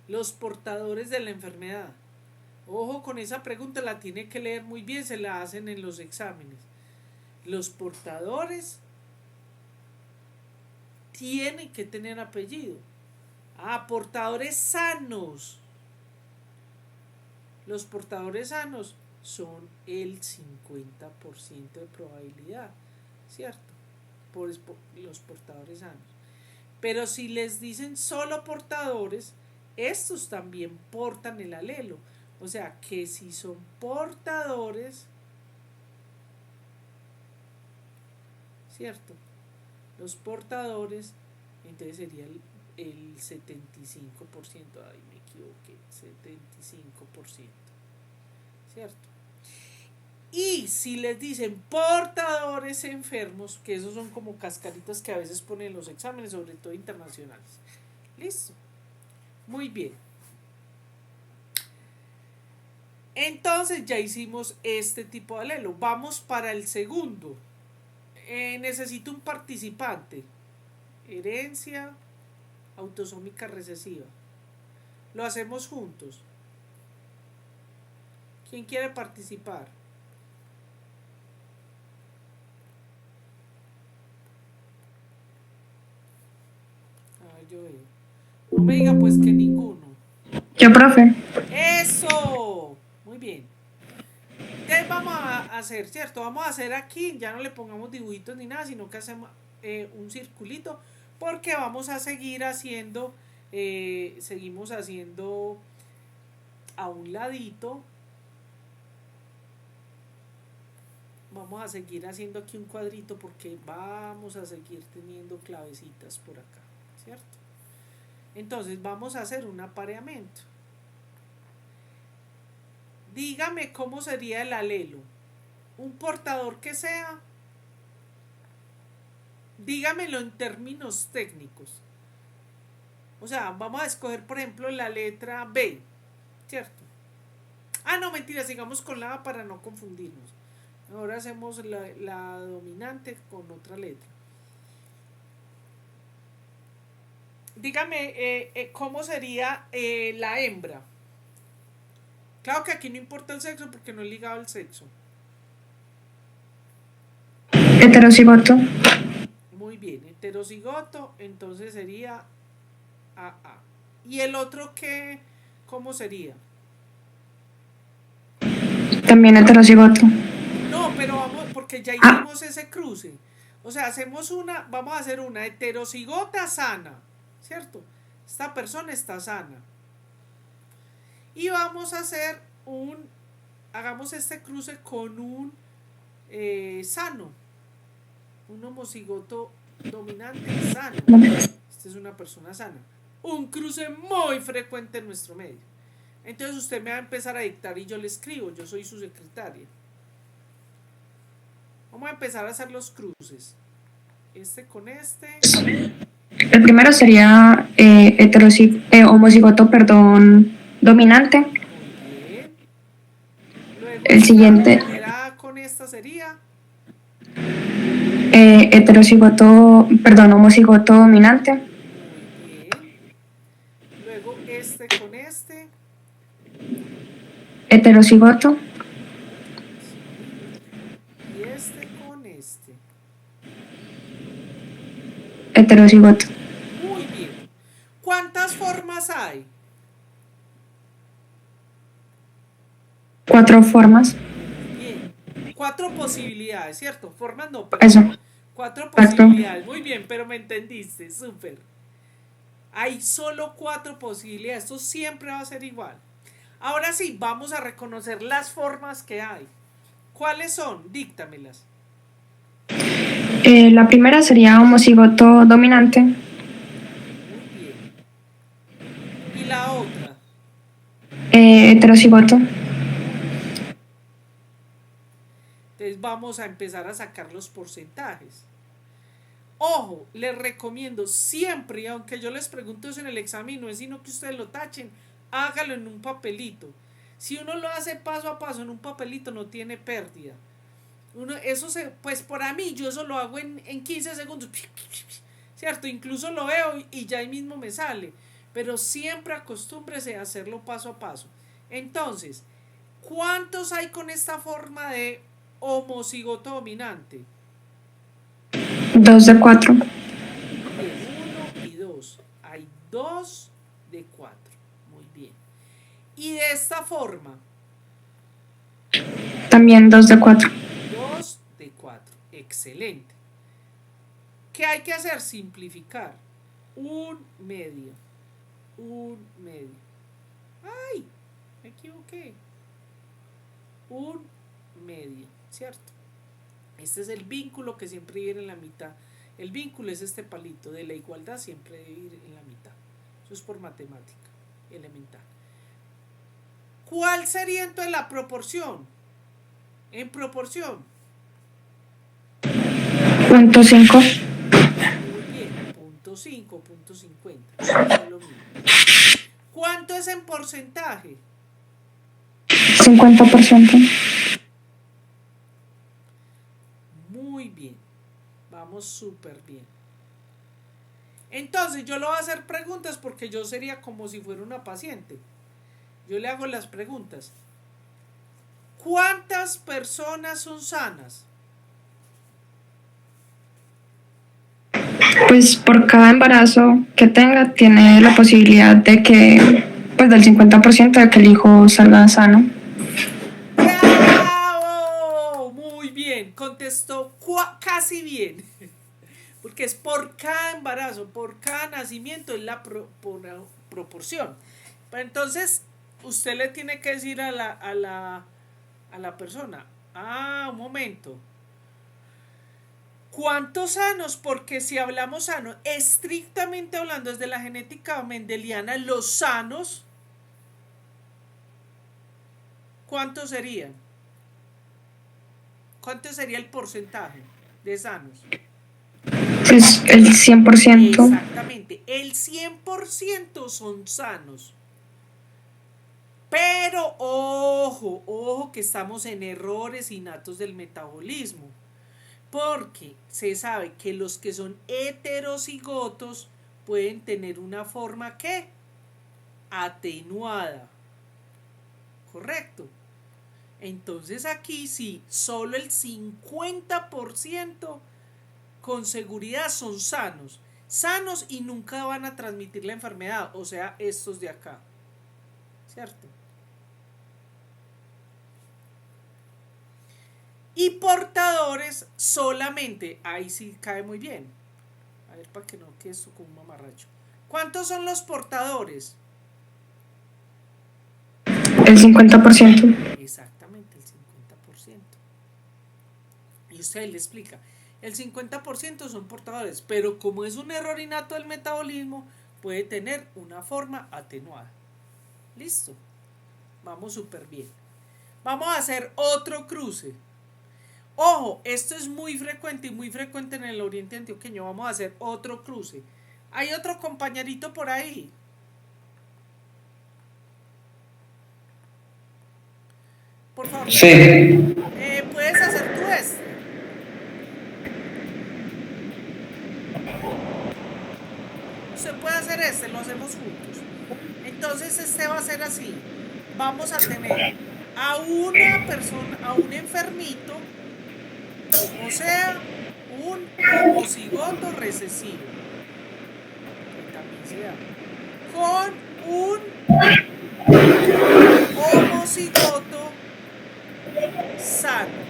Los portadores de la enfermedad. Ojo con esa pregunta, la tiene que leer muy bien, se la hacen en los exámenes. Los portadores tienen que tener apellido. Portadores sanos. Los portadores sanos son el 50% de probabilidad, ¿cierto? Por los portadores sanos. Pero si les dicen solo portadores, estos también portan el alelo. O sea que si son portadores, ¿cierto? Los portadores, entonces sería el 75%. Ay, me equivoqué, 75%. ¿Cierto? Y si les dicen portadores enfermos, que esos son como cascaritas que a veces ponen en los exámenes, sobre todo internacionales. ¿Listo? Muy bien. Entonces ya hicimos este tipo de alelo. Vamos para el segundo. Necesito un participante. Herencia autosómica recesiva. Lo hacemos juntos. ¿Quién quiere participar? Yo veo. No me diga pues que ninguno. Yo, profe. ¡Eso! Muy bien. ¿Qué vamos a hacer? ¿Cierto? Vamos a hacer aquí, ya no le pongamos dibujitos ni nada, sino que hacemos un circulito, porque vamos a seguir haciendo, seguimos haciendo a un ladito. Vamos a seguir haciendo aquí un cuadrito porque vamos a seguir teniendo clavecitas por acá, ¿cierto? Entonces vamos a hacer un apareamiento. Dígame cómo sería el alelo. Un portador que sea. Dígamelo en términos técnicos. O sea, vamos a escoger, por ejemplo, la letra B, ¿cierto? No, mentira, sigamos con la A para no confundirnos. Ahora hacemos la dominante con otra letra. Dígame cómo sería la hembra. Claro que aquí no importa el sexo porque no es ligado al sexo. Heterocigoto. Muy bien, heterocigoto, entonces sería AA. ¿Y el otro qué? ¿Cómo sería? También heterocigoto. No, pero vamos, porque ya Ah, hicimos ese cruce. O sea, vamos a hacer una heterocigota sana, ¿cierto? Esta persona está sana. Y vamos a hacer hagamos este cruce con un sano, un homocigoto dominante sano. Esta es una persona sana. Un cruce muy frecuente en nuestro medio. Entonces usted me va a empezar a dictar y yo le escribo, yo soy su secretaria. Vamos a empezar a hacer los cruces. Este con este. el primero sería homocigoto, perdón, dominante. Muy bien. Luego El esta siguiente, primera A con esta sería. heterocigoto, perdón, homocigoto dominante. Muy bien. Luego este con este. Heterocigoto, Sí. Y este con este. heterocigoto. Muy bien. ¿Cuántas formas hay? 4 formas. Muy bien. 4 posibilidades, ¿cierto? Formas no, Eso, perdón. 4 exacto. posibilidades. Muy bien, pero me entendiste. Súper. Hay solo 4 posibilidades. Esto siempre va a ser igual. Ahora sí, vamos a reconocer las formas que hay. ¿Cuáles son? Díctamelas. La primera sería homocigoto dominante. Muy bien. ¿Y la otra? Heterocigoto. Muy bien. Entonces vamos a empezar a sacar los porcentajes. Ojo, les recomiendo siempre, y aunque yo les pregunto eso en el examen, no es sino que ustedes lo tachen, hágalo en un papelito. Si uno lo hace paso a paso en un papelito, no tiene pérdida. Pues para mí, yo eso lo hago en 15 segundos. ¿Cierto? Incluso lo veo y ya ahí mismo me sale. Pero siempre acostúmbrese a hacerlo paso a paso. Entonces, ¿cuántos hay con esta forma de homocigoto dominante? 2 de 4. Muy bien, 1 y 2. Hay 2 de 4. Muy bien. Y de esta forma, También 2 de 4. 2 de 4. Excelente. ¿Qué hay que hacer? Simplificar. Un medio. Un medio. ¡Ay! Me equivoqué. Un medio, ¿cierto? Este es el vínculo que siempre viene en la mitad. El vínculo es este palito de la igualdad, siempre debe ir en la mitad. Eso es por matemática elemental. ¿Cuál sería entonces la proporción? En proporción. Punto 5. Muy bien. Punto 5, punto 50. Es lo mismo. ¿Cuánto es en porcentaje? 50%. Muy bien. Vamos súper bien. Entonces yo le voy a hacer preguntas porque yo sería como si fuera una paciente. Yo le hago las preguntas. ¿Cuántas personas son sanas? Pues por cada embarazo que tenga, tiene la posibilidad de que, pues del 50% de que el hijo salga sano. ¡Bravo! Muy bien, contestó casi bien. Porque es por cada embarazo, por cada nacimiento, es la proporción. Pero entonces, usted le tiene que decir a la persona, un momento, ¿cuántos sanos? Porque si hablamos sano, estrictamente hablando desde la genética mendeliana, los sanos, ¿cuántos serían? ¿Cuánto sería el porcentaje de sanos? Es el 100%. Exactamente, el 100% son sanos. Pero ojo, ojo que estamos en errores innatos del metabolismo. Porque se sabe que los que son heterocigotos pueden tener una forma que atenuada. ¿Correcto? Entonces aquí sí, solo el 50% con seguridad son sanos. sanos y nunca van a transmitir la enfermedad, o sea, estos de acá, ¿cierto? Y portadores solamente, ahí sí cae muy bien. A ver, para que no quede esto como un mamarracho. ¿Cuántos son los portadores? El 50%. Exactamente, el 50%. Y usted le explica, el 50% son portadores, pero como es un error innato del metabolismo, puede tener una forma atenuada. Listo. Vamos súper bien. Vamos a hacer otro cruce. Ojo, esto es muy frecuente y muy frecuente en el oriente antioqueño. Vamos a hacer otro cruce. Hay otro compañerito por ahí. Por favor. Sí. ¿Puedes hacer tú este? Usted puede hacer este, lo hacemos juntos. Entonces este va a ser así. Vamos a tener a una persona, a un enfermito, o sea, un homocigoto recesivo, que también se da, con un homocigoto sano.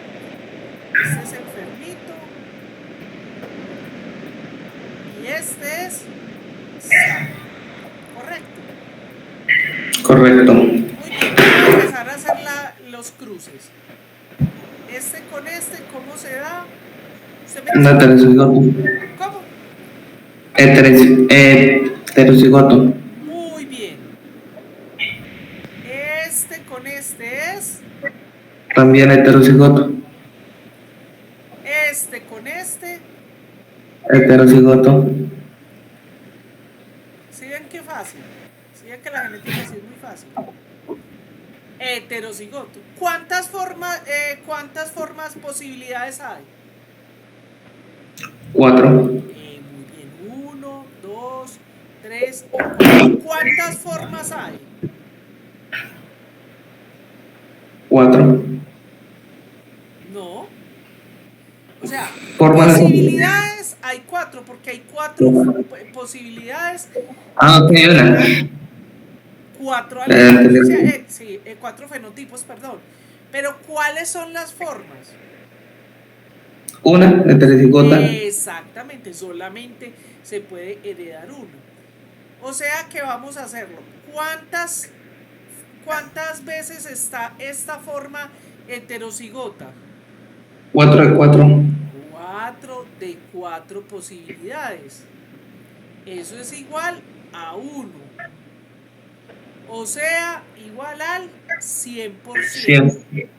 Este es enfermito y este es sano. ¿Correcto? Correcto. Muy bien, vamos a empezar a hacer los cruces. Este con este, ¿cómo se da? Un heterocigoto. ¿Cómo? Heterocigoto. Muy bien. Este con este es. También heterocigoto. Este con este. Heterocigoto. ¿Sí ven qué fácil? ¿Sí ven que la genética sí es muy fácil? Heterocigoto. ¿Cuántas formas, posibilidades hay? 4. Muy bien. 1, 2, 3 y 4. ¿Cuántas formas hay? 4. No. O sea, Formas. posibilidades hay 4, porque hay 4 posibilidades. Ok, una. 4 alelos. Sí, 4 fenotipos, perdón. Pero ¿cuáles son las formas? Una heterocigota. Exactamente, solamente se puede heredar uno. O sea que vamos a hacerlo. ¿Cuántas veces está esta forma heterocigota? 4 de 4. 4 de 4 posibilidades. Eso es igual a 1. O sea, igual al 100%. 100.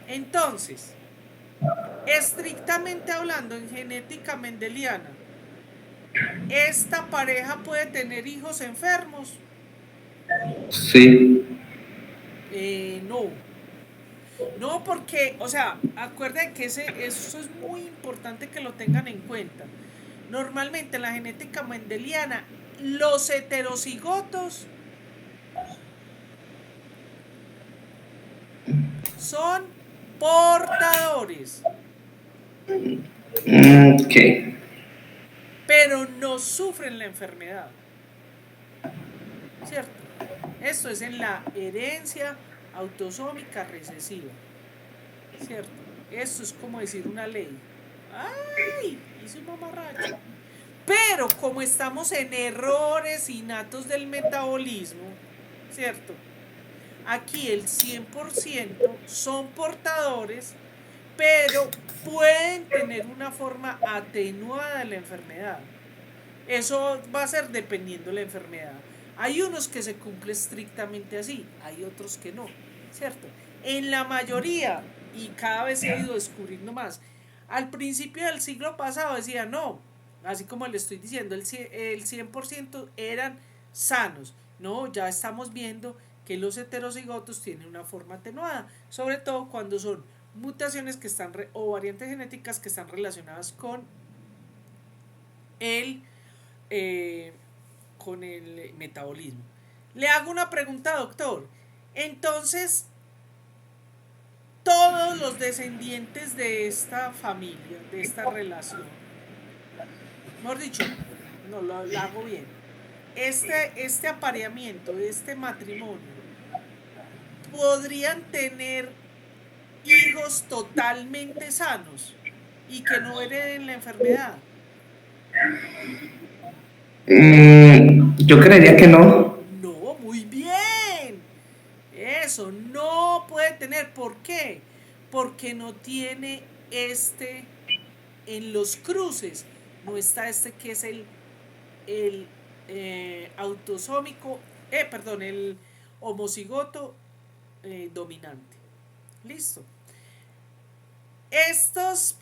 Entonces, estrictamente hablando en genética mendeliana, ¿esta pareja puede tener hijos enfermos? Sí. No. No, porque, o sea, acuérdense que eso es muy importante que lo tengan en cuenta. Normalmente en la genética mendeliana, los heterocigotos son portadores, Ok. pero no sufren la enfermedad. ¿Cierto? Esto es en la herencia autosómica recesiva. ¿Cierto? Esto es como decir una ley. ¡Ay! Hice un mamarracho. Pero como estamos en errores innatos del metabolismo, ¿cierto? Aquí el 100% son portadores, pero pueden tener una forma atenuada de la enfermedad. Eso va a ser dependiendo de la enfermedad. Hay unos que se cumple estrictamente así, hay otros que no, ¿cierto? En la mayoría, y cada vez se ha ido descubriendo más, al principio del siglo pasado decía no, así como le estoy diciendo, el 100% eran sanos. No, ya estamos viendo que los heterocigotos tienen una forma atenuada, sobre todo cuando son mutaciones que están o variantes genéticas que están relacionadas el eh, con el metabolismo. Le hago una pregunta, doctor. Entonces, todos los descendientes de esta familia, de esta relación, Mejor dicho, no lo hago bien. Este apareamiento, este matrimonio, podrían tener hijos totalmente sanos y que no hereden la enfermedad. Yo creería que no. No, muy bien. Eso, no puede tener. ¿Por qué? Porque no tiene en los cruces. No está que es el autosómico, perdón, el homocigoto dominante. Listo. Estos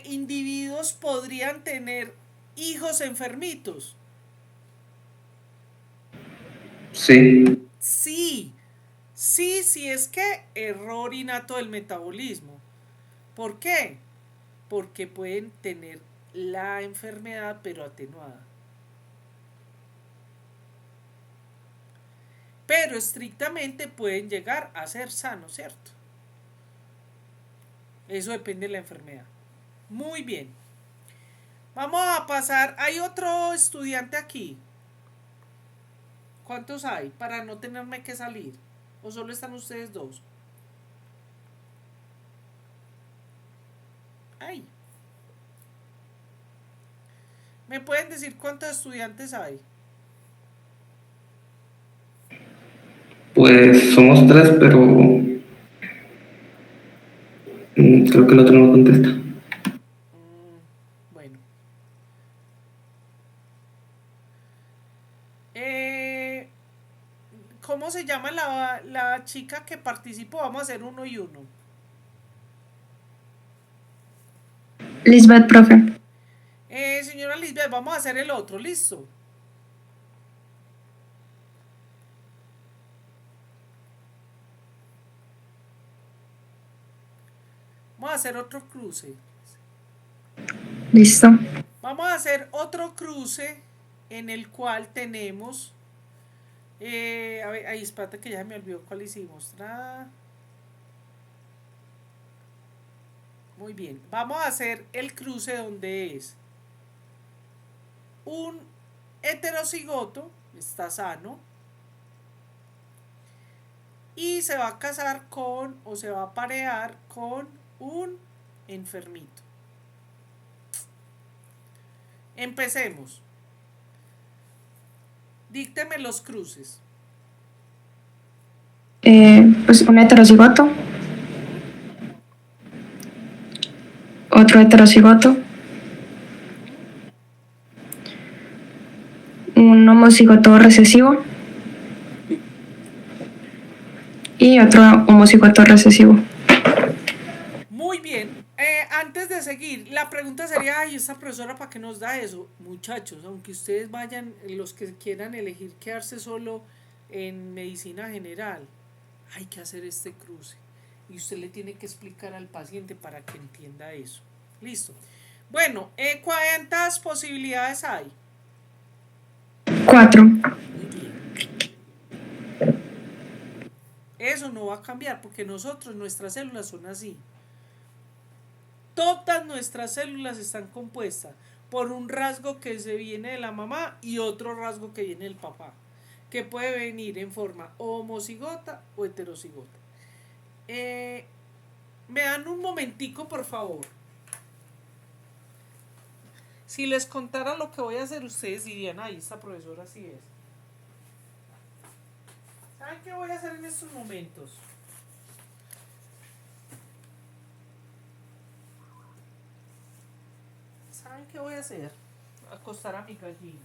individuos podrían tener hijos enfermitos. Sí. Sí, sí, es que error innato del metabolismo. ¿Por qué? Porque pueden tener la enfermedad pero atenuada. Pero estrictamente pueden llegar a ser sanos, ¿cierto? Eso depende de la enfermedad. Muy bien. Vamos a pasar. Hay otro estudiante aquí. ¿Cuántos hay? Para no tenerme que salir. ¿O solo están ustedes dos? Ay. ¿Me pueden decir cuántos estudiantes hay? Pues somos tres, pero creo que el otro no contesta. Bueno. Eh, ¿Cómo se llama la chica que participó? Vamos a hacer uno y uno. Lisbeth, profe. Señora Lisbeth, vamos a hacer el otro, ¿listo? Vamos a hacer otro cruce. Listo. Vamos a hacer otro cruce en el cual tenemos... a ver, ahí, espérate que ya me olvidó cuál hicimos. Muy bien. Vamos a hacer el cruce donde es un heterocigoto, está sano, y se va a casar con o se va a parear con un enfermito. Empecemos. Dícteme los cruces. Pues un heterocigoto. Otro heterocigoto. Un homocigoto recesivo. Y otro homocigoto recesivo. Muy bien. Antes de seguir, la pregunta sería, ay, esta profesora, ¿para qué nos da eso? Muchachos, aunque ustedes vayan, los que quieran elegir quedarse solo en medicina general, hay que hacer este cruce. Y usted le tiene que explicar al paciente para que entienda eso. Listo. Bueno, ¿cuántas posibilidades hay? 4. Muy bien. Eso no va a cambiar porque nuestras células son así. Todas nuestras células están compuestas por un rasgo que se viene de la mamá y otro rasgo que viene del papá, que puede venir en forma homocigota o heterocigota. Me dan un momentico, por favor. Si les contara lo que voy a hacer, ustedes dirían, ay, esta profesora sí es. ¿Saben qué voy a hacer en estos momentos? ¿Saben qué voy a hacer? Acostar a mi gallina.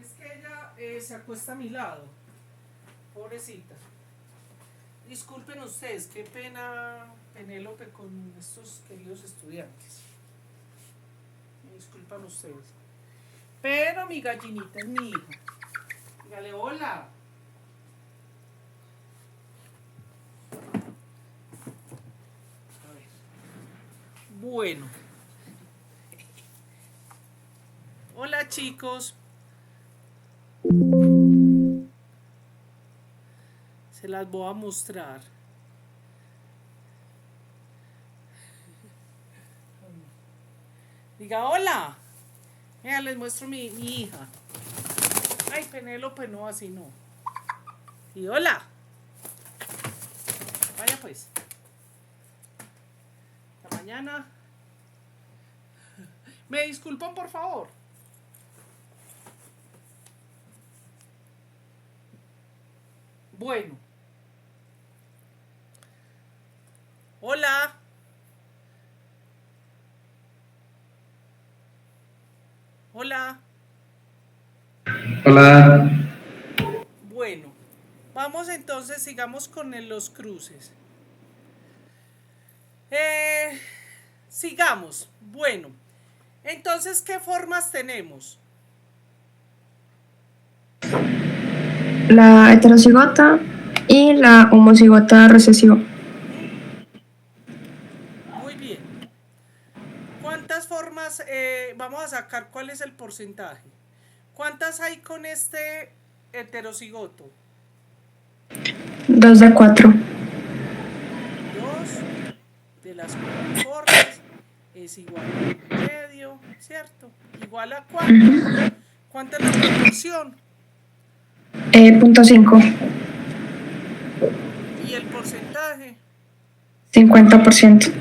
Es que ella se acuesta a mi lado. Pobrecita. Disculpen ustedes, qué pena Penélope con estos queridos estudiantes. Me disculpan ustedes. Pero mi gallinita es mi hija. Dígale hola. A ver. Bueno. Hola chicos. Se las voy a mostrar. Diga hola. Mira, les muestro mi hija. Ay, Penélope, no, así no. Y hola. Vaya pues. Hasta mañana. ¿Me disculpan, por favor? Bueno. Hola. Hola. Hola. Bueno. Vamos entonces, sigamos con los cruces. Sigamos. Bueno. Entonces, ¿qué formas tenemos? La heterocigota y la homocigota recesiva. Muy bien. ¿Cuántas formas? Vamos a sacar cuál es el porcentaje. ¿Cuántas hay con este heterocigoto? 2 de 4. 2 de las 4 formas es igual a medio, ¿cierto? ¿Igual a cuánto? ¿Cuánta es la proporción? 0.5. ¿Y el porcentaje? 50%.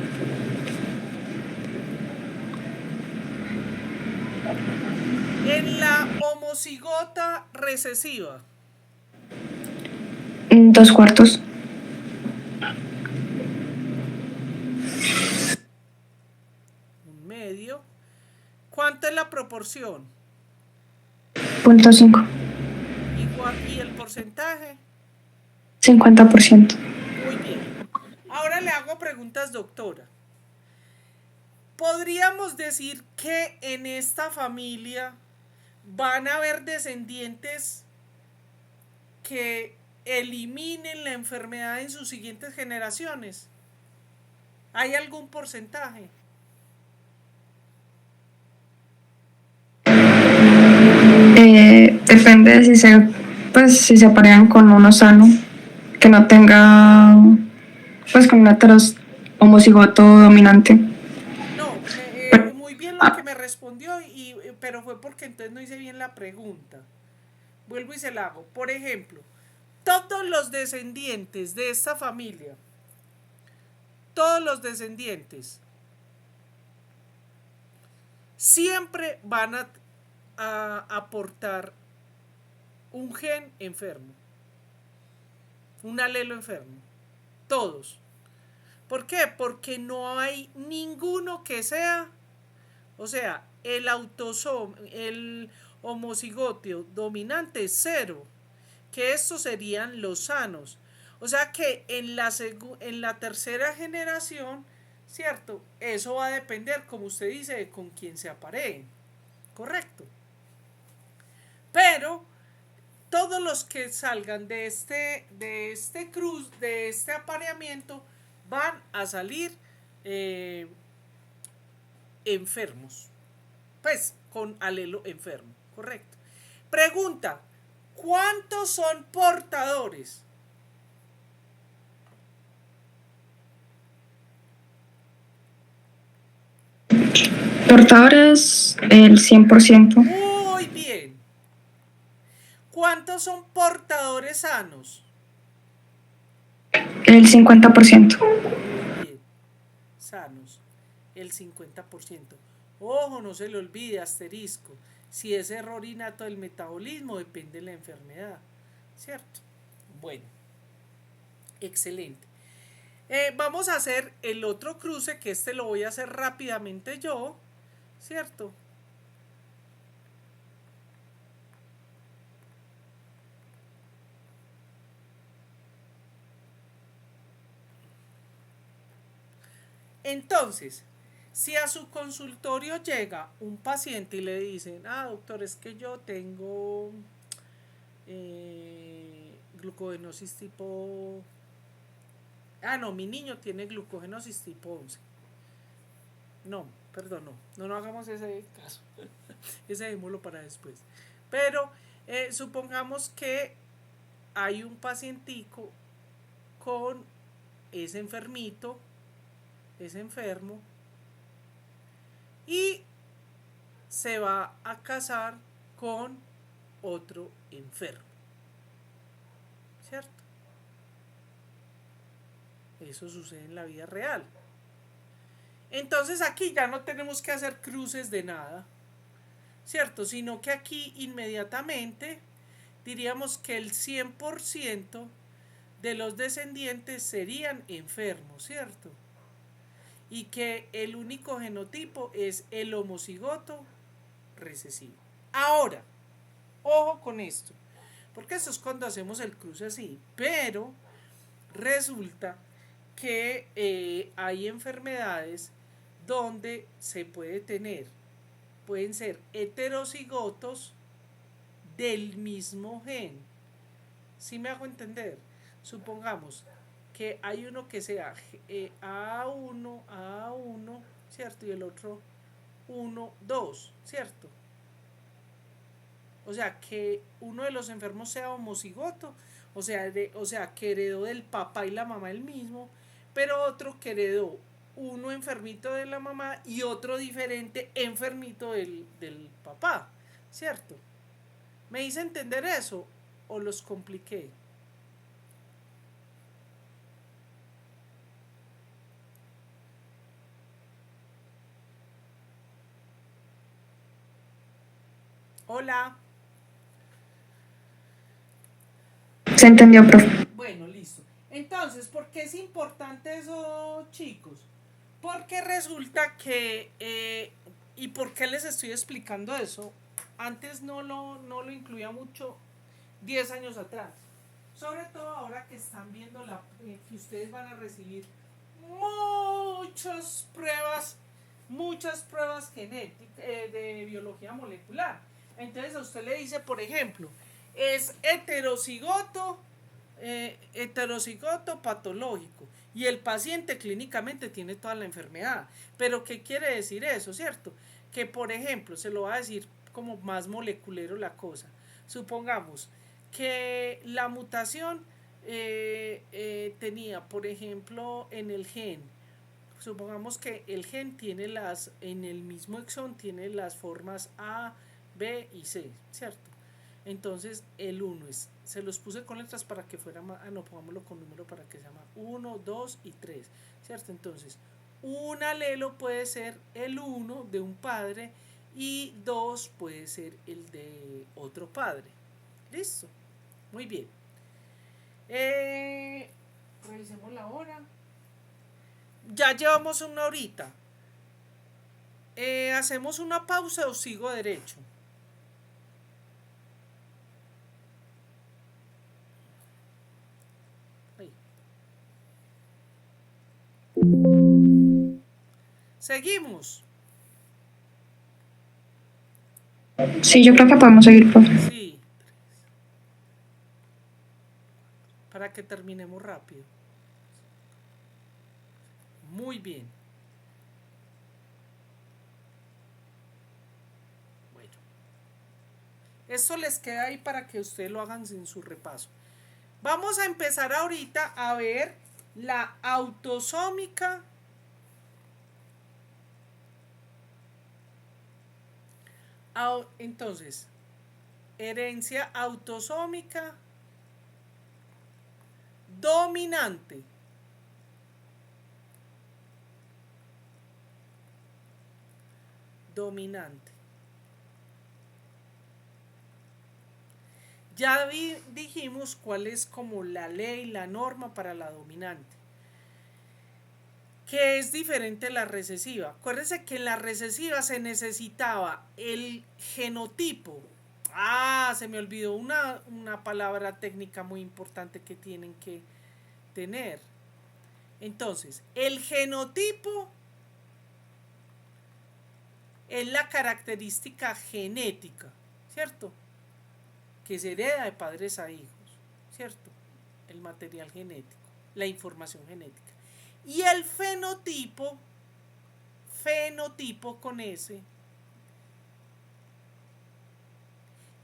En la homocigota recesiva. 2 cuartos. Un medio. ¿Cuánta es la proporción? 0.5. Igual, ¿y el porcentaje? 50%. Muy bien. Ahora le hago preguntas, doctora. ¿Podríamos decir que en esta familia van a haber descendientes que eliminen la enfermedad en sus siguientes generaciones? ¿Hay algún porcentaje? Depende de si se parean con uno sano, que no tenga, pues con un homocigoto dominante. No, muy bien lo que me respondió, pero fue porque entonces no hice bien la pregunta. Vuelvo y se la hago. Por ejemplo, todos los descendientes de esta familia, todos los descendientes, siempre van a aportar un gen enfermo, un alelo enfermo. Todos. ¿Por qué? Porque no hay ninguno que sea, o sea, el homocigoto dominante es 0, que estos serían los sanos. O sea que en la tercera generación, ¿cierto? Eso va a depender, como usted dice, de con quién se apareen. Correcto. Pero todos los que salgan de este apareamiento, van a salir enfermos. Pues con alelo enfermo. Correcto. Pregunta: ¿cuántos son portadores? Portadores, el 100%. Muy bien. ¿Cuántos son portadores sanos? El 50%. Muy bien. Sanos. El 50%. Ojo, no se le olvide, asterisco. Si es error innato del metabolismo, depende de la enfermedad. ¿Cierto? Bueno. Excelente. Vamos a hacer el otro cruce, que este lo voy a hacer rápidamente yo. ¿Cierto? Entonces, si a su consultorio llega un paciente y le dicen: doctor, es que yo tengo glucogenosis tipo... no, mi niño tiene glucogenosis tipo 11. No, perdón, no hagamos ese caso. Ese démoslo para después. Pero supongamos que hay un pacientico con ese enfermito, ese enfermo, y se va a casar con otro enfermo, ¿cierto? Eso sucede en la vida real. Entonces aquí ya no tenemos que hacer cruces de nada, ¿cierto? Sino que aquí inmediatamente diríamos que el 100% de los descendientes serían enfermos, ¿cierto? Y que el único genotipo es el homocigoto recesivo. Ahora, ojo con esto, porque eso es cuando hacemos el cruce así, pero resulta que hay enfermedades donde se puede tener, pueden ser heterocigotos del mismo gen. ¿Sí me hago entender? Supongamos que hay uno que sea A1, ¿cierto? Y el otro 1, 2, ¿cierto? O sea, que uno de los enfermos sea homocigoto, o sea, que heredó del papá y la mamá el mismo, pero otro que heredó uno enfermito de la mamá y otro diferente enfermito del papá, ¿cierto? ¿Me hice entender eso o los compliqué? Hola. Se entendió, profe. Bueno, listo. Entonces, ¿por qué es importante eso, chicos? Porque resulta que, ¿y por qué les estoy explicando eso? Antes no lo incluía mucho, 10 años atrás. Sobre todo ahora que están viendo que ustedes van a recibir muchas pruebas genéticas, de biología molecular. Entonces a usted le dice, por ejemplo, es heterocigoto patológico y el paciente clínicamente tiene toda la enfermedad. Pero ¿qué quiere decir eso, cierto? Que por ejemplo, se lo va a decir como más moleculero la cosa. Supongamos que la mutación tenía, por ejemplo, en el gen. Supongamos que el gen tiene en el mismo exón tiene las formas A, B y C, ¿cierto? Entonces el 1 se los puse con letras para que fuera más, no, pongámoslo con número para que se llama 1, 2 y 3, ¿cierto? Entonces, un alelo puede ser el 1 de un padre y 2 puede ser el de otro padre. ¿Listo? Muy bien. Revisemos la hora. Ya llevamos una horita. ¿Hacemos una pausa o sigo derecho? Ahí. Seguimos. Sí, yo creo que podemos seguir, profe. Sí. Para que terminemos rápido. Muy bien. Bueno. Esto les queda ahí para que ustedes lo hagan en su repaso. Vamos a empezar ahorita a ver la autosómica. Entonces, herencia autosómica dominante. Dominante. Ya dijimos cuál es como la ley, la norma para la dominante, que es diferente a la recesiva. Acuérdense que en la recesiva se necesitaba el genotipo. Se me olvidó una palabra técnica muy importante que tienen que tener. Entonces, el genotipo es la característica genética, ¿cierto? Que se hereda de padres a hijos, ¿cierto? El material genético, la información genética. Y el fenotipo con S,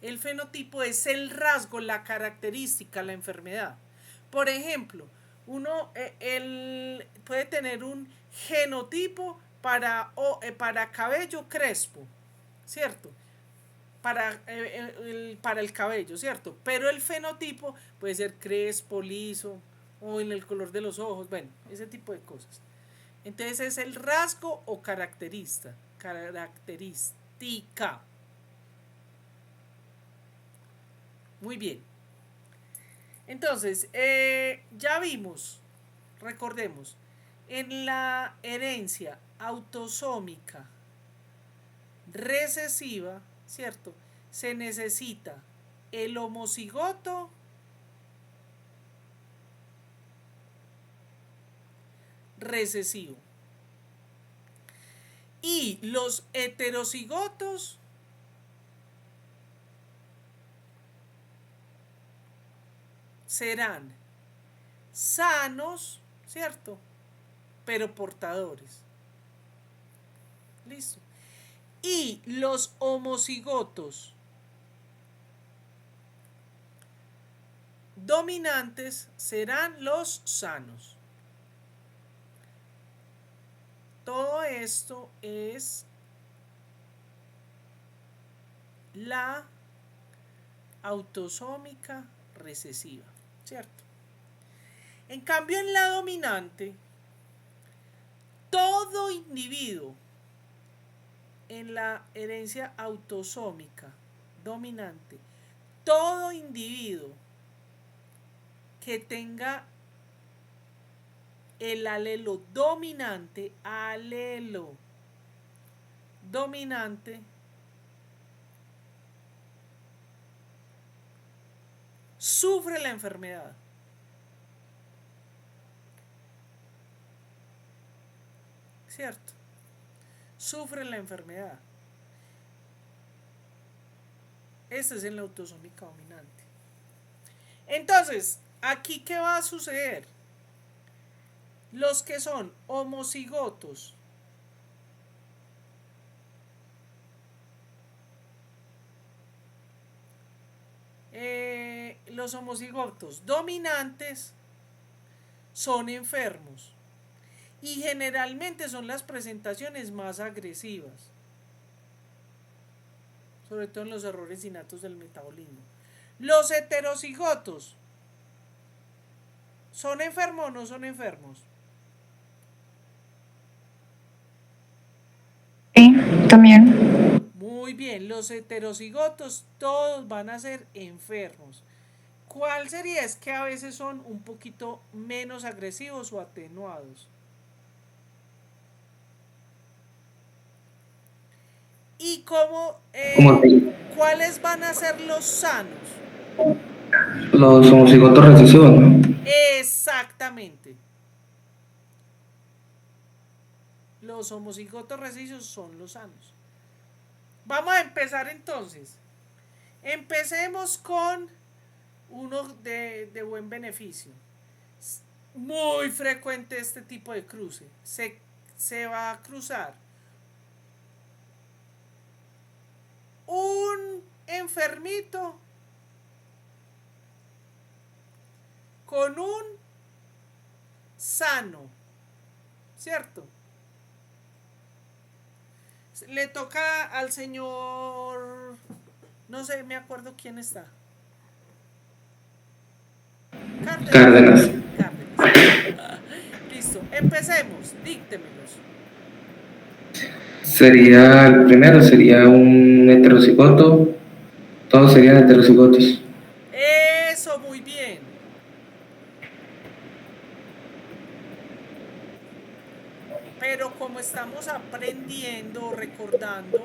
el fenotipo es el rasgo, la característica, la enfermedad. Por ejemplo, Él puede tener un genotipo para cabello crespo, ¿cierto? Para el cabello, ¿cierto? Pero el fenotipo puede ser crespo, liso, o en el color de los ojos, bueno, ese tipo de cosas. Entonces es el rasgo o característica. Muy bien. Entonces, ya vimos, recordemos, en la herencia autosómica recesiva, ¿cierto? Se necesita el homocigoto recesivo y los heterocigotos serán sanos, ¿cierto? Pero portadores. Listo. Y los homocigotos dominantes serán los sanos. Todo esto es la autosómica recesiva, ¿cierto? En cambio, en la dominante, todo individuo en la herencia autosómica dominante, todo individuo que tenga el alelo dominante, sufre la enfermedad. ¿Cierto? Sufre la enfermedad. Esta es en la autosómica dominante. Entonces, ¿aquí qué va a suceder? Los que son homocigotos los homocigotos dominantes son enfermos y generalmente son las presentaciones más agresivas, sobre todo en los errores innatos del metabolismo. Los heterocigotos ¿son enfermos o no son enfermos? Sí, también. Muy bien, los heterocigotos todos van a ser enfermos. ¿Cuál sería? Es que a veces son un poquito menos agresivos o atenuados. ¿Y cuáles van a ser los sanos? Los homocigotos recesivos, ¿no? Exactamente. Los homocigotos recesivos son los sanos. Vamos a empezar entonces. Empecemos con uno de buen beneficio. Muy frecuente este tipo de cruce. Se va a cruzar un enfermito con un sano, ¿cierto? Le toca al señor, no sé, me acuerdo quién está. Cárdenas. Listo, empecemos, díctemelos. El primero sería un heterocigoto. Todos serían heterocigotos. Eso, muy bien. Pero como estamos aprendiendo, recordando,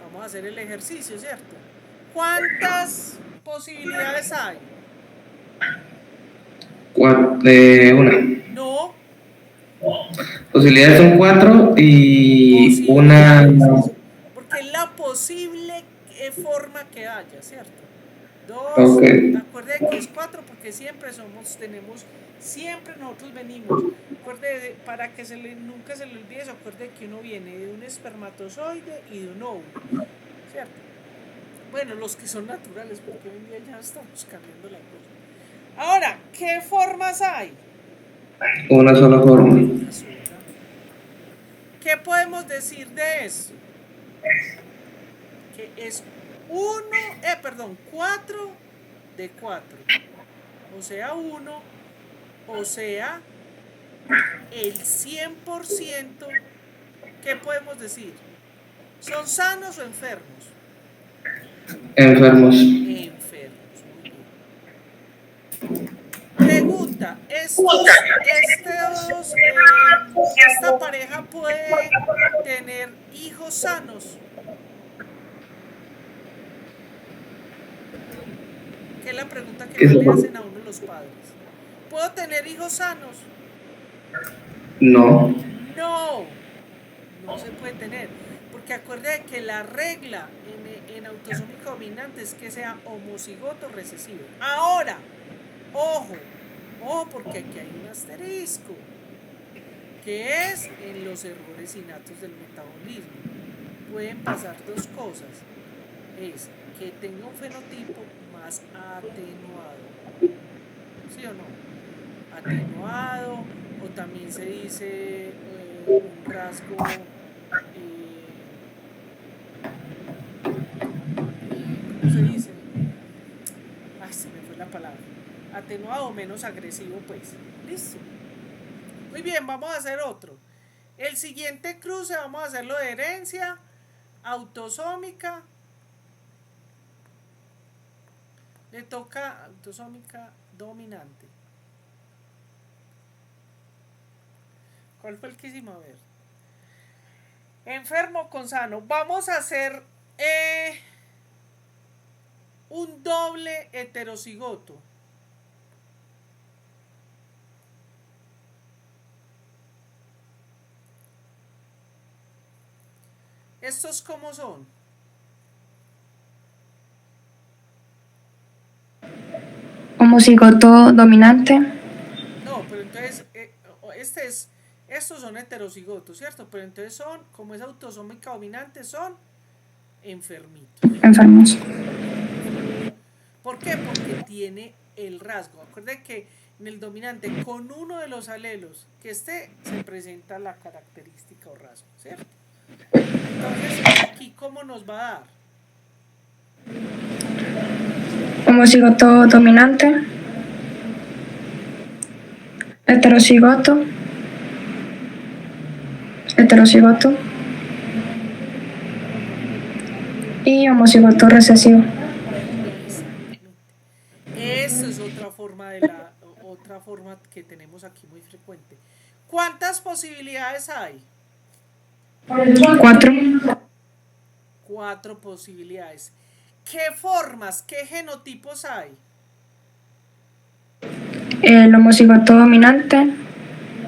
vamos a hacer el ejercicio, ¿cierto? ¿Cuántas posibilidades hay? Una. No. Posibilidades son 4 y una. Porque es la posible forma que haya, ¿cierto? 2, Okay. Acuérdense que es 4 porque siempre siempre nosotros venimos. Acuérdense, para que nunca se le olvide eso, acuérdense que uno viene de un espermatozoide y de un óvulo, ¿cierto? Bueno, los que son naturales, porque hoy en día ya estamos cambiando la cosa. Ahora, ¿qué formas hay? Una sola fórmula. Una sola. ¿Qué podemos decir de esto? Que es 4 de 4. O sea, 1, o sea, el 100%. ¿Qué podemos decir? ¿Son sanos o enfermos? Enfermos. Enfermos, muy bien. Pregunta, ¿esta pareja puede tener hijos sanos? Que es la pregunta que más le hacen a uno los padres. ¿Puedo tener hijos sanos? No. No, no se puede tener. Porque acuérdate que la regla en autosómico dominante es que sea homocigoto recesivo. Ahora, ojo, porque aquí hay un asterisco, que es en los errores innatos del metabolismo. Pueden pasar dos cosas. Es que tenga un fenotipo más atenuado. ¿Sí o no? Atenuado, o también se dice un rasgo, ¿cómo se dice? Ay, se me fue la palabra. Atenuado o menos agresivo, pues. Listo. Muy bien, vamos a hacer otro. El siguiente cruce vamos a hacerlo de herencia autosómica. Le toca autosómica dominante. ¿Cuál fue el que hicimos? A ver. Enfermo con sano. Vamos a hacer un doble heterocigoto. ¿Estos cómo son? Homocigoto dominante. No, pero entonces, estos son heterocigotos, ¿cierto? Pero entonces son, como es autosómica dominante, son enfermitos. Enfermos. ¿Por qué? Porque tiene el rasgo. Acuérdense que en el dominante, con uno de los alelos que esté, se presenta la característica o rasgo, ¿cierto? Entonces, aquí, ¿cómo nos va a dar? Homocigoto dominante. Heterocigoto. Heterocigoto. Y homocigoto recesivo. Esa es otra forma que tenemos aquí muy frecuente. ¿Cuántas posibilidades hay? 4. 4 posibilidades. ¿Qué formas, qué genotipos hay? El homocigoto dominante,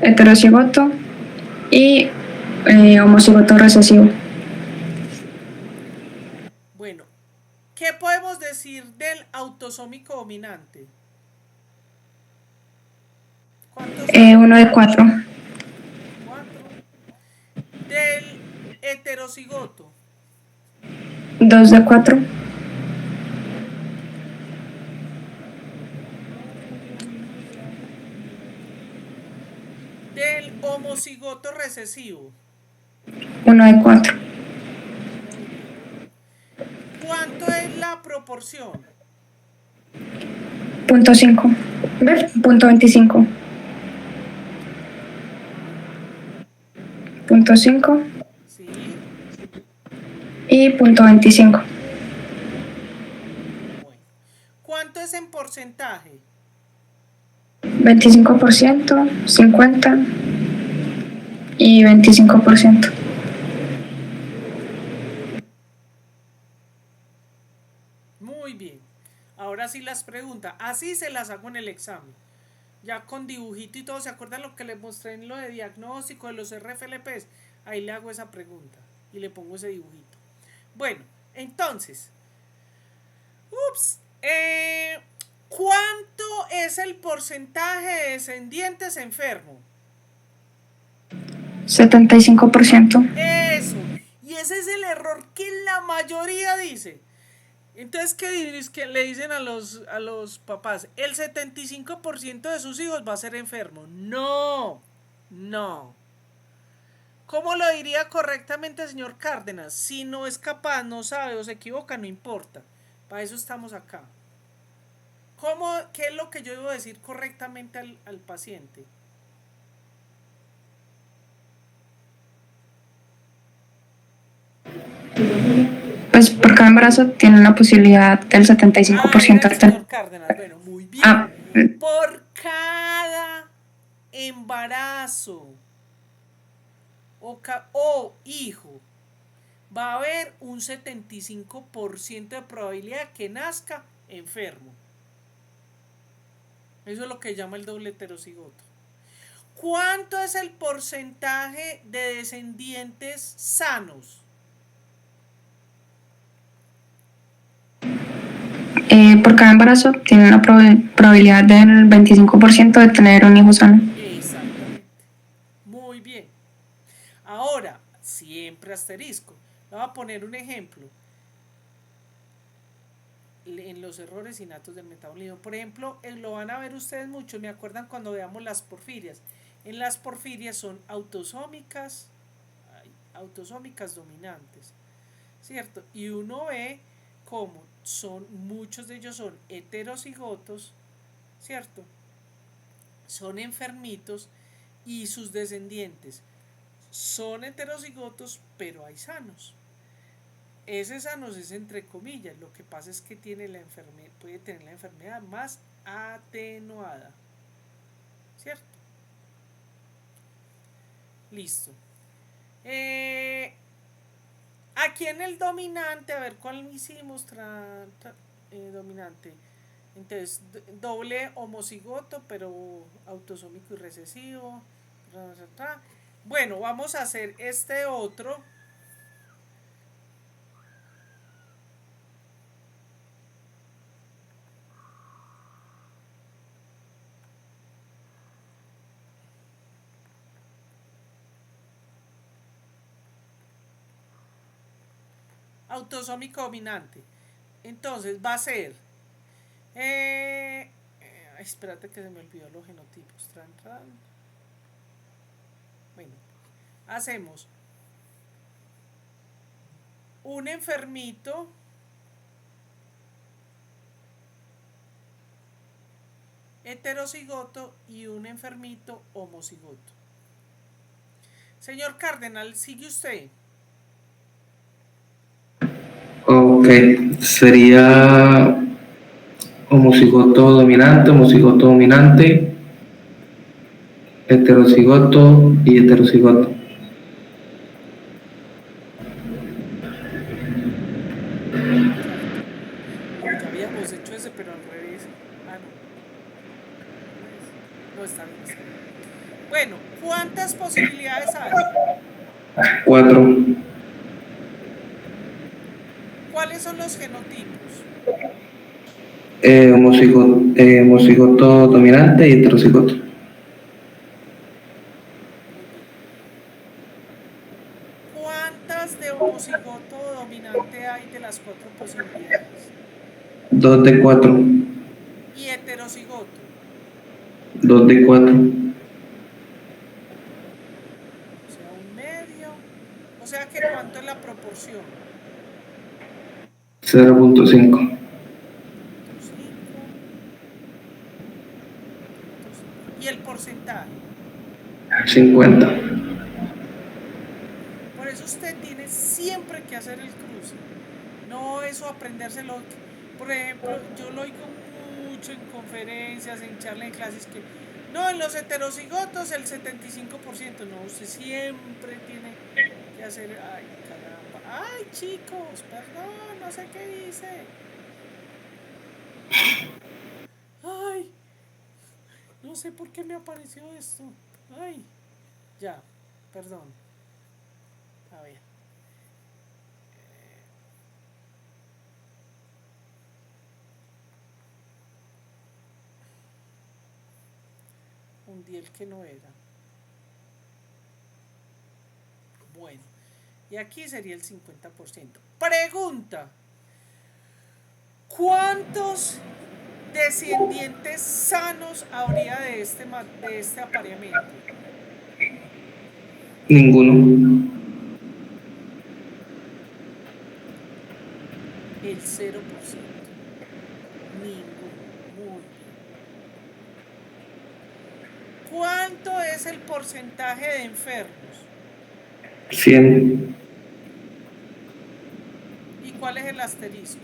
heterocigoto y homocigoto recesivo. Bueno, ¿qué podemos decir del autosómico dominante? ¿Cuántos? 1 de 4. 4. Del heterocigoto. 2 de 4. Del homocigoto recesivo. 1 de 4. ¿Cuánto es la proporción? Punto 5. Punto 25. Punto 5. Sí. Y punto 25. Bueno. ¿Cuánto es en porcentaje? 25%, 50% y 25%. Muy bien. Ahora sí las preguntas. Así se las hago en el examen. Ya con dibujito y todo. ¿Se acuerdan lo que les mostré en lo de diagnóstico de los RFLPs? Ahí le hago esa pregunta y le pongo ese dibujito. Bueno, entonces. ¿Cuánto es el porcentaje de descendientes enfermos? 75%. Eso. Y ese es el error que la mayoría dice. Entonces, ¿qué es que le dicen a los papás? El 75% de sus hijos va a ser enfermo. No, no. ¿Cómo lo diría correctamente el señor Cárdenas? Si no es capaz, no sabe o se equivoca, no importa. Para eso estamos acá. ¿Qué es lo que yo debo decir correctamente al paciente? Pues por cada embarazo tiene una posibilidad del 75% Era de el tener. señor Cárdenas. Bueno, muy bien. Ah, Por cada embarazo o hijo va a haber un 75% de probabilidad que nazca enfermo. Eso es lo que llama el doble heterocigoto. ¿Cuánto es el porcentaje de descendientes sanos? por cada embarazo tiene una probabilidad del 25% de tener un hijo sano. Exactamente. Muy bien. Ahora, siempre asterisco. Le voy a poner un ejemplo. En los errores innatos del metabolismo. Por ejemplo, lo van a ver ustedes mucho, me acuerdan cuando veamos las porfirias. En las porfirias son autosómicas dominantes, ¿cierto? Y uno ve cómo muchos de ellos son heterocigotos, ¿cierto? Son enfermitos y sus descendientes son heterocigotos, pero hay sanos. Ese sanos es entre comillas, lo que pasa es que puede tener la enfermedad más atenuada, ¿cierto? Listo. Aquí en el dominante, a ver cuál hicimos, dominante. Entonces, doble homocigoto, pero autosómico y recesivo. Bueno, vamos a hacer este otro. Autosómico dominante. Entonces va a ser. Espérate que se me olvidó los genotipos. Bueno, hacemos un enfermito heterocigoto y un enfermito homocigoto. Señor Cardenal, sigue usted. Ok, sería homocigoto dominante, heterocigoto y heterocigoto. No, ya habíamos hecho ese, pero al revés. Ah, no. No, está bien, está bien. Bueno, ¿cuántas posibilidades hay? 4. ¿Cuáles son los genotipos? Homocigoto dominante y heterocigoto. Muy bien. ¿Cuántas de homocigoto dominante hay de las 4 posibilidades? 2 de 4. Y heterocigoto. 2 de 4. O sea, un medio. O sea que ¿cuánto es la proporción? 0.5. 0.5. ¿Y el porcentaje? 50. Por eso usted tiene siempre que hacer el cruce. No eso aprendérselo. Por ejemplo, yo lo oigo mucho en conferencias, en charlas, en clases que no, en los heterocigotos el 75%. No, usted siempre tiene que hacer. Ay, caramba. Ay, chicos, perdón, no sé qué dice. Ay, no sé por qué me apareció esto. Ay, ya, perdón. A ver. Hundí el que no era. Bueno, y aquí sería el 50%. Pregunta. ¿Cuántos descendientes sanos habría de este apareamiento? Ninguno. El 0%. Ninguno. Muy bien. ¿Cuánto es el porcentaje de enfermos? 100. ¿Y cuál es el asterisco?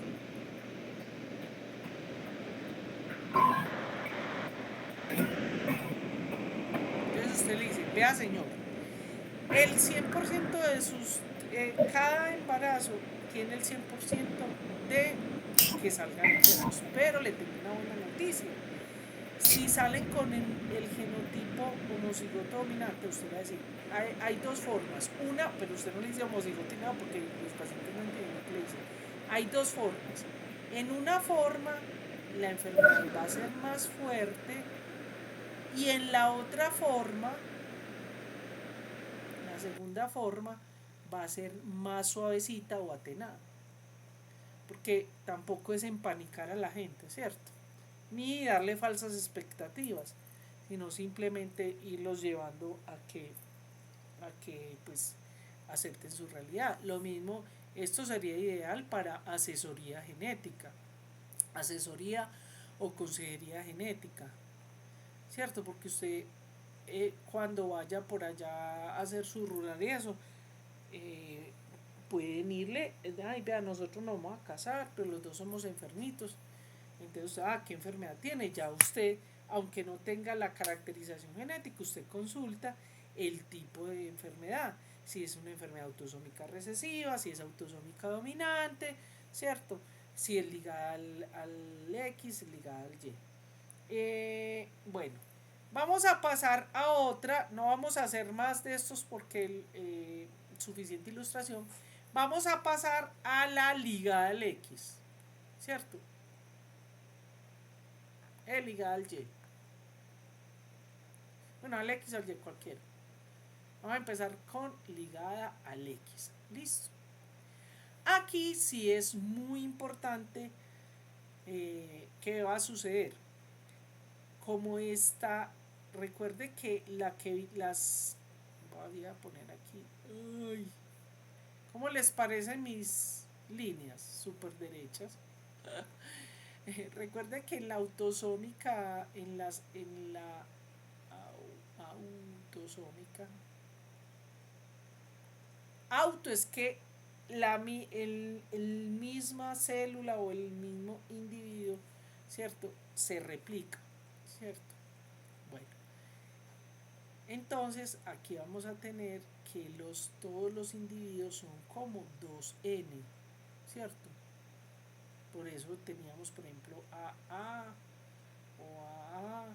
Entonces usted le dice, vea señor, el 100% de sus, cada embarazo tiene el 100% de que salgan enfermos, pero le tengo una buena noticia. Si salen con el genotipo homocigoto dominante, usted va a decir, hay dos formas. Una, pero usted no le dice homocigoto nada porque los pacientes no entienden lo que le dicen. Hay dos formas. En una forma, la enfermedad va a ser más fuerte y en la otra forma, la segunda forma, va a ser más suavecita o atenada. Porque tampoco es empanicar a la gente, ¿cierto? Ni darle falsas expectativas, sino simplemente irlos llevando a que pues acepten su realidad. Lo mismo, esto sería ideal para asesoría genética, asesoría o consejería genética, ¿cierto? Porque usted cuando vaya por allá a hacer su rural y eso, eh, pueden irle, ay, vea, nosotros nos vamos a casar, pero los dos somos enfermitos. Entonces, ¿qué enfermedad tiene? Ya usted, aunque no tenga la caracterización genética, usted consulta el tipo de enfermedad. Si es una enfermedad autosómica recesiva, si es autosómica dominante, ¿cierto? Si es ligada al X, ligada al Y. Bueno, vamos a pasar a otra. No vamos a hacer más de estos porque suficiente ilustración. Vamos a pasar a la ligada al X, ¿cierto? Ligada al Y. Bueno, al X al Y cualquiera. Vamos a empezar con ligada al X. Listo. Aquí sí es muy importante qué va a suceder. Como esta, recuerde que las voy a poner aquí. Uy, ¿cómo les parecen mis líneas súper derechas? Recuerde que en la autosómica, en la autosómica, auto es que el misma célula o el mismo individuo, ¿cierto? Se replica, ¿cierto? Bueno, entonces aquí vamos a tener que todos los individuos son como 2N, ¿cierto? Por eso teníamos, por ejemplo, AA o AA,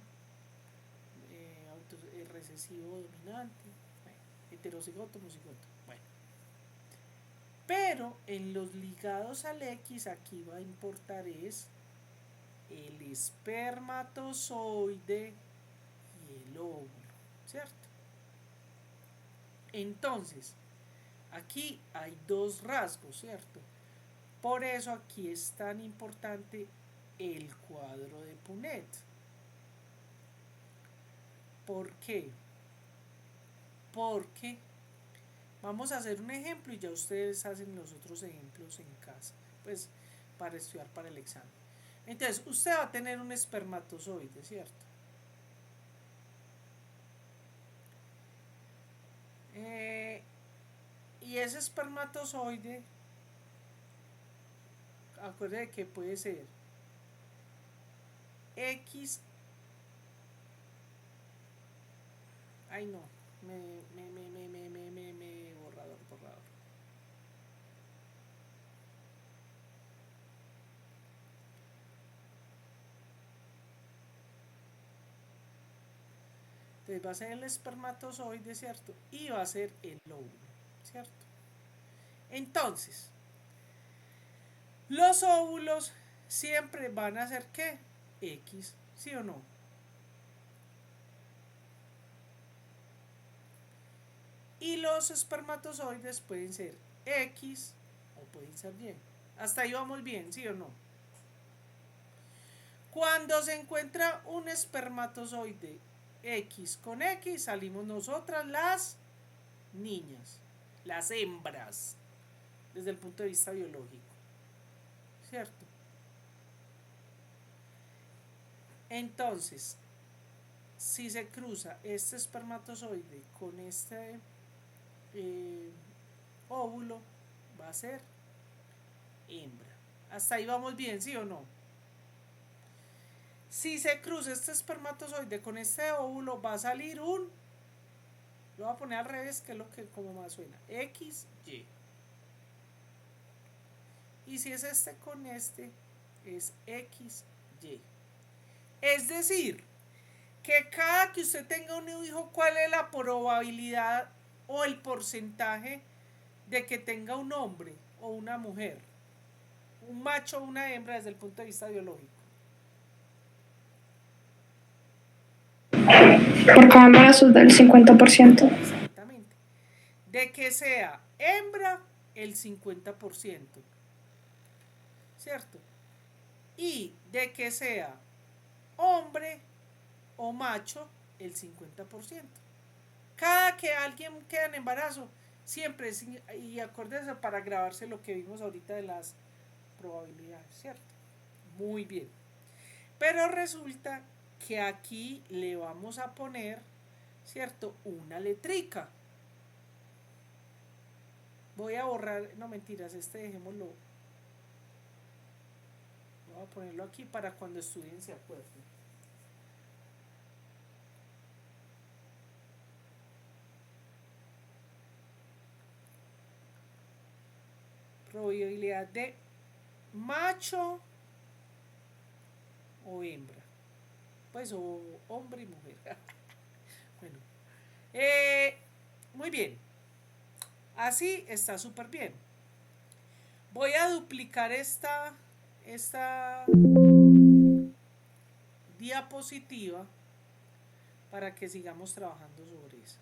recesivo dominante, bueno, heterocigoto, homocigoto. Bueno, pero en los ligados al X aquí va a importar es el espermatozoide y el óvulo, ¿cierto? Entonces, aquí hay dos rasgos, ¿cierto? Por eso aquí es tan importante el cuadro de Punnett. ¿Por qué? Porque vamos a hacer un ejemplo y ya ustedes hacen los otros ejemplos en casa, pues para estudiar para el examen. Entonces, usted va a tener un espermatozoide, ¿cierto? Y ese espermatozoide, acuérdate que puede ser X. Ay no, borrador. Entonces va a ser el espermatozoide, ¿cierto? Y va a ser el óvulo, ¿cierto? Entonces, los óvulos siempre van a ser ¿qué? X, ¿sí o no? Y los espermatozoides pueden ser X o pueden ser Y. Hasta ahí vamos bien, ¿sí o no? Cuando se encuentra un espermatozoide X con X, salimos nosotras las niñas, las hembras, desde el punto de vista biológico, ¿cierto? Entonces, si se cruza este espermatozoide con este óvulo, va a ser hembra. Hasta ahí vamos bien, ¿sí o no? Si se cruza este espermatozoide con este óvulo, va a salir un, lo voy a poner al revés, que es lo que como más suena, XY. Y si es este con este, es XY. Es decir, que cada que usted tenga un hijo, ¿cuál es la probabilidad o el porcentaje de que tenga un hombre o una mujer? Un macho o una hembra desde el punto de vista biológico. Por cada embarazo del 50%. Exactamente. De que sea hembra, el 50%. ¿Cierto? Y de que sea hombre o macho, el 50%. Cada que alguien queda en embarazo, siempre, y acuérdense para grabarse lo que vimos ahorita de las probabilidades, ¿cierto? Muy bien. Pero resulta que aquí le vamos a poner, ¿cierto? Una letrica. Voy a borrar, no mentiras, dejémoslo. Voy a ponerlo aquí para cuando estudien se acuerden. Probabilidad de macho o hembra. Pues o hombre y mujer. Bueno. Muy bien. Así está súper bien. Voy a duplicar esta diapositiva para que sigamos trabajando sobre eso.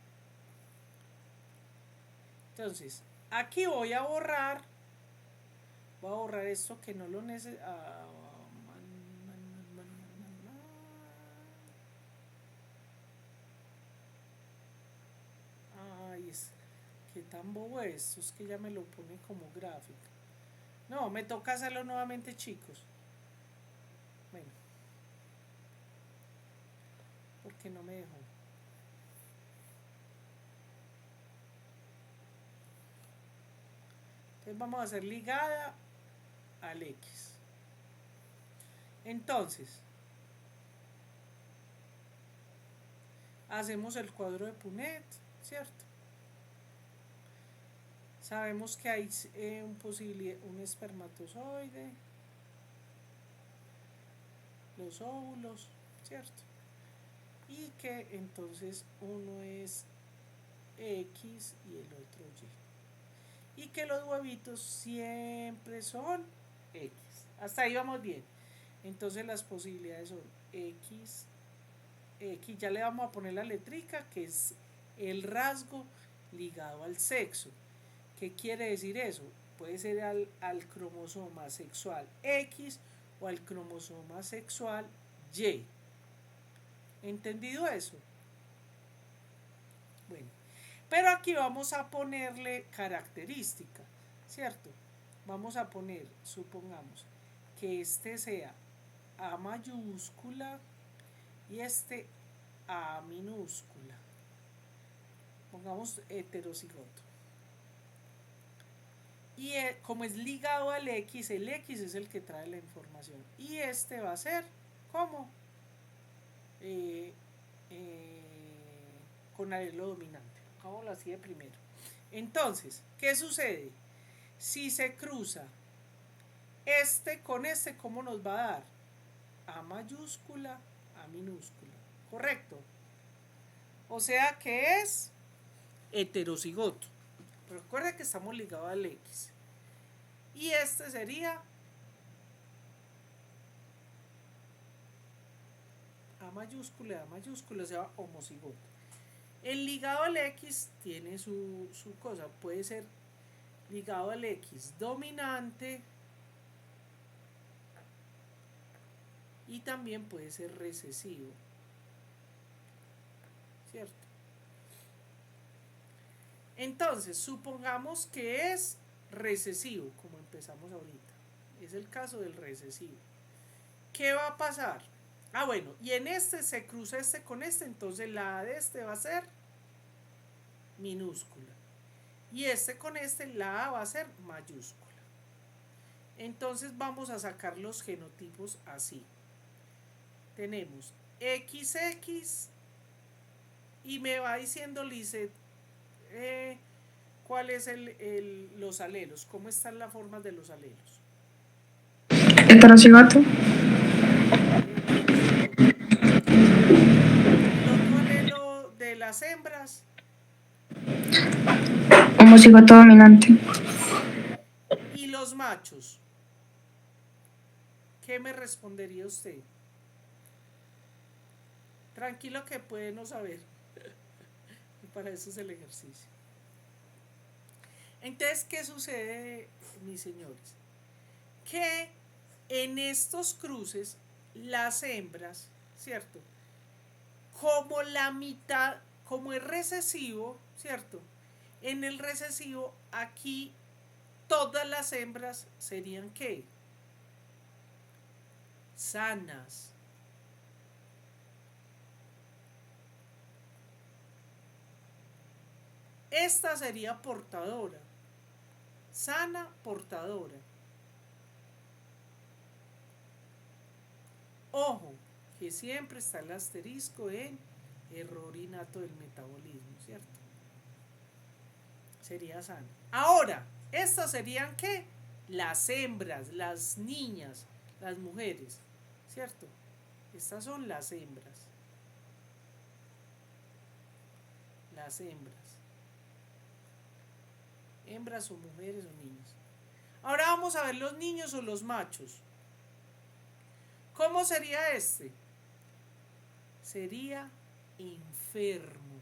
Entonces, aquí voy a borrar esto que no lo necesito. Ay, qué tan bobo esto, es que ya me lo pone como gráfica. No, me toca hacerlo nuevamente, chicos. Bueno, porque no me dejó. Entonces vamos a hacer ligada al X. Entonces, hacemos el cuadro de Punnett, ¿cierto? Sabemos que hay un espermatozoide, los óvulos, ¿cierto? Y que entonces uno es X y el otro Y. Y que los huevitos siempre son X. Hasta ahí vamos bien. Entonces las posibilidades son X, X, ya le vamos a poner la letrica, que es el rasgo ligado al sexo. ¿Qué quiere decir eso? Puede ser al cromosoma sexual X o al cromosoma sexual Y. ¿Entendido eso? Bueno, pero aquí vamos a ponerle característica, ¿cierto? Vamos a poner, supongamos, que este sea A mayúscula y este A minúscula. Pongamos heterocigoto. Y como es ligado al X, el X es el que trae la información. Y este va a ser como con alelo dominante. Hagámoslo así de primero. Entonces, ¿qué sucede? Si se cruza este con este, ¿cómo nos va a dar? A mayúscula, A minúscula. ¿Correcto? O sea que es heterocigoto. Recuerda que estamos ligados al X. Y este sería A mayúscula, o sea, homocigoto. El ligado al X tiene su cosa. Puede ser ligado al X dominante y también puede ser recesivo, ¿cierto? Entonces, supongamos que es recesivo, como empezamos ahorita. Es el caso del recesivo. ¿Qué va a pasar? Ah, bueno, y en este se cruza este con este, entonces la A de este va a ser minúscula. Y este con este, la A va a ser mayúscula. Entonces vamos a sacar los genotipos así. Tenemos XX y me va diciendo Lisset cuáles los alelos, cómo están las formas de los alelos. Heterocigoto. El otro alelo de las hembras. Homocigoto dominante. Y los machos. ¿Qué me respondería usted? Tranquilo que puede no saber. Y para eso es el ejercicio. Entonces, ¿qué sucede, mis señores? Que en estos cruces, las hembras, ¿cierto? Como la mitad, como es recesivo, ¿cierto? En el recesivo, aquí todas las hembras serían ¿qué? Sanas. Esta sería portadora. Sana, portadora. Ojo, que siempre está el asterisco en error innato del metabolismo, ¿cierto? Sería sana. Ahora, estas serían ¿qué? Las hembras, las niñas, las mujeres, ¿cierto? Estas son las hembras. Las hembras. Hembras o mujeres o niños. Ahora vamos a ver los niños o los machos. ¿Cómo sería este? Sería enfermo.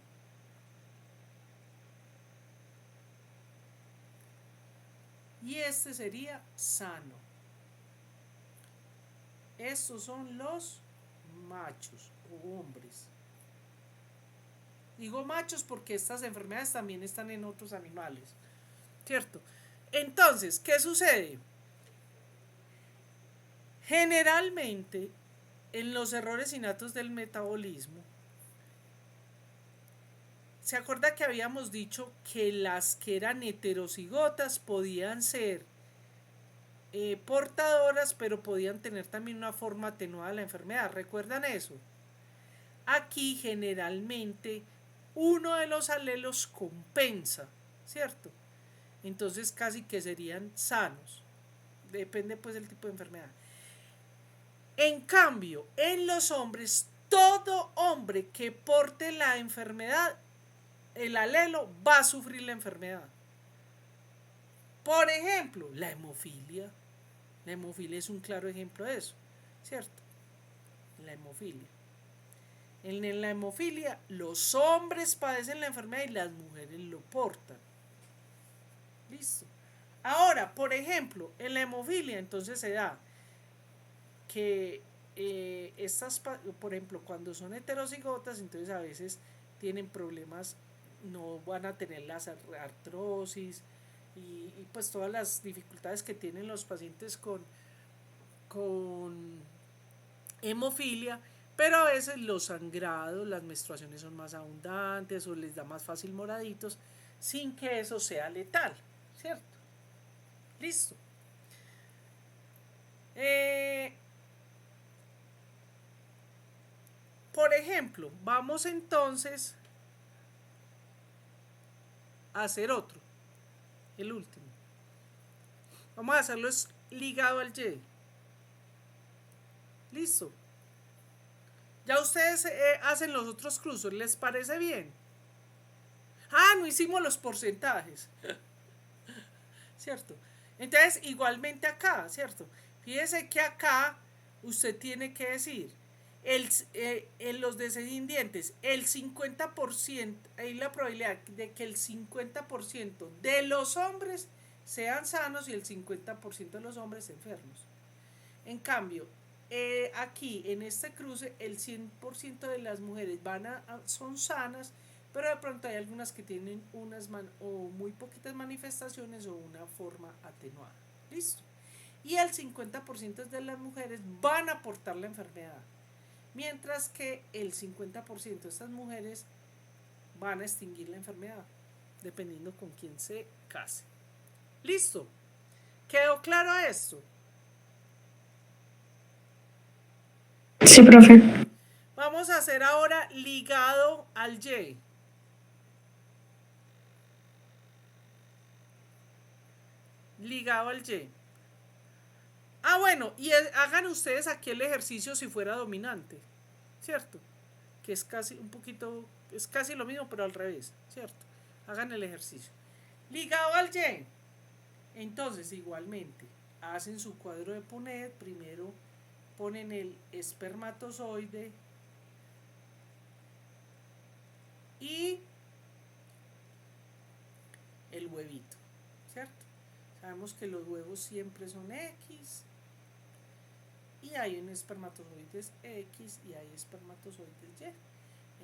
Y este sería sano. Estos son los machos o hombres. Digo machos porque estas enfermedades también están en otros animales, ¿cierto? Entonces, ¿qué sucede? Generalmente, en los errores innatos del metabolismo, ¿se acuerda que habíamos dicho que las que eran heterocigotas podían ser portadoras, pero podían tener también una forma atenuada de la enfermedad? ¿Recuerdan eso? Aquí generalmente uno de los alelos compensa, ¿cierto? Entonces casi que serían sanos. Depende pues del tipo de enfermedad. En cambio, en los hombres, todo hombre que porte la enfermedad, el alelo va a sufrir la enfermedad. Por ejemplo, la hemofilia. La hemofilia es un claro ejemplo de eso, ¿cierto? La hemofilia. En la hemofilia, los hombres padecen la enfermedad y las mujeres lo portan. ¿Listo? Ahora, por ejemplo, en la hemofilia, entonces se da que estas, por ejemplo, cuando son heterocigotas, entonces a veces tienen problemas, no van a tener las artrosis y pues todas las dificultades que tienen los pacientes con hemofilia, pero a veces los sangrados, las menstruaciones son más abundantes o les da más fácil moraditos, sin que eso sea letal, ¿cierto? Listo. Por ejemplo, vamos entonces a hacer otro, el último. Vamos a hacerlo ligado al Y. Listo. Ya ustedes hacen los otros cruzos, ¿les parece bien? Ah, no hicimos los porcentajes. ¿Cierto? Entonces, igualmente acá, ¿cierto? Fíjese que acá usted tiene que decir, en los descendientes, el 50%, hay la probabilidad de que el 50% de los hombres sean sanos y el 50% de los hombres enfermos. En cambio, aquí en este cruce el 100% de las mujeres son sanas, pero de pronto hay algunas que tienen o muy poquitas manifestaciones o una forma atenuada. ¿Listo? Y el 50% de las mujeres van a portar la enfermedad, mientras que el 50% de estas mujeres van a extinguir la enfermedad, dependiendo con quién se case. ¿Listo? ¿Quedó claro esto? Sí, profe. Vamos a hacer ahora ligado al Y. Ligado al Y. Bueno, y hagan ustedes aquí el ejercicio si fuera dominante, ¿cierto? Que es casi un poquito, es casi lo mismo, pero al revés, ¿cierto? Hagan el ejercicio. Ligado al Y. Entonces, igualmente, hacen su cuadro de Punnett. Primero ponen el espermatozoide y el huevito, ¿cierto? Sabemos que los huevos siempre son X y hay un espermatozoides X y hay espermatozoides Y.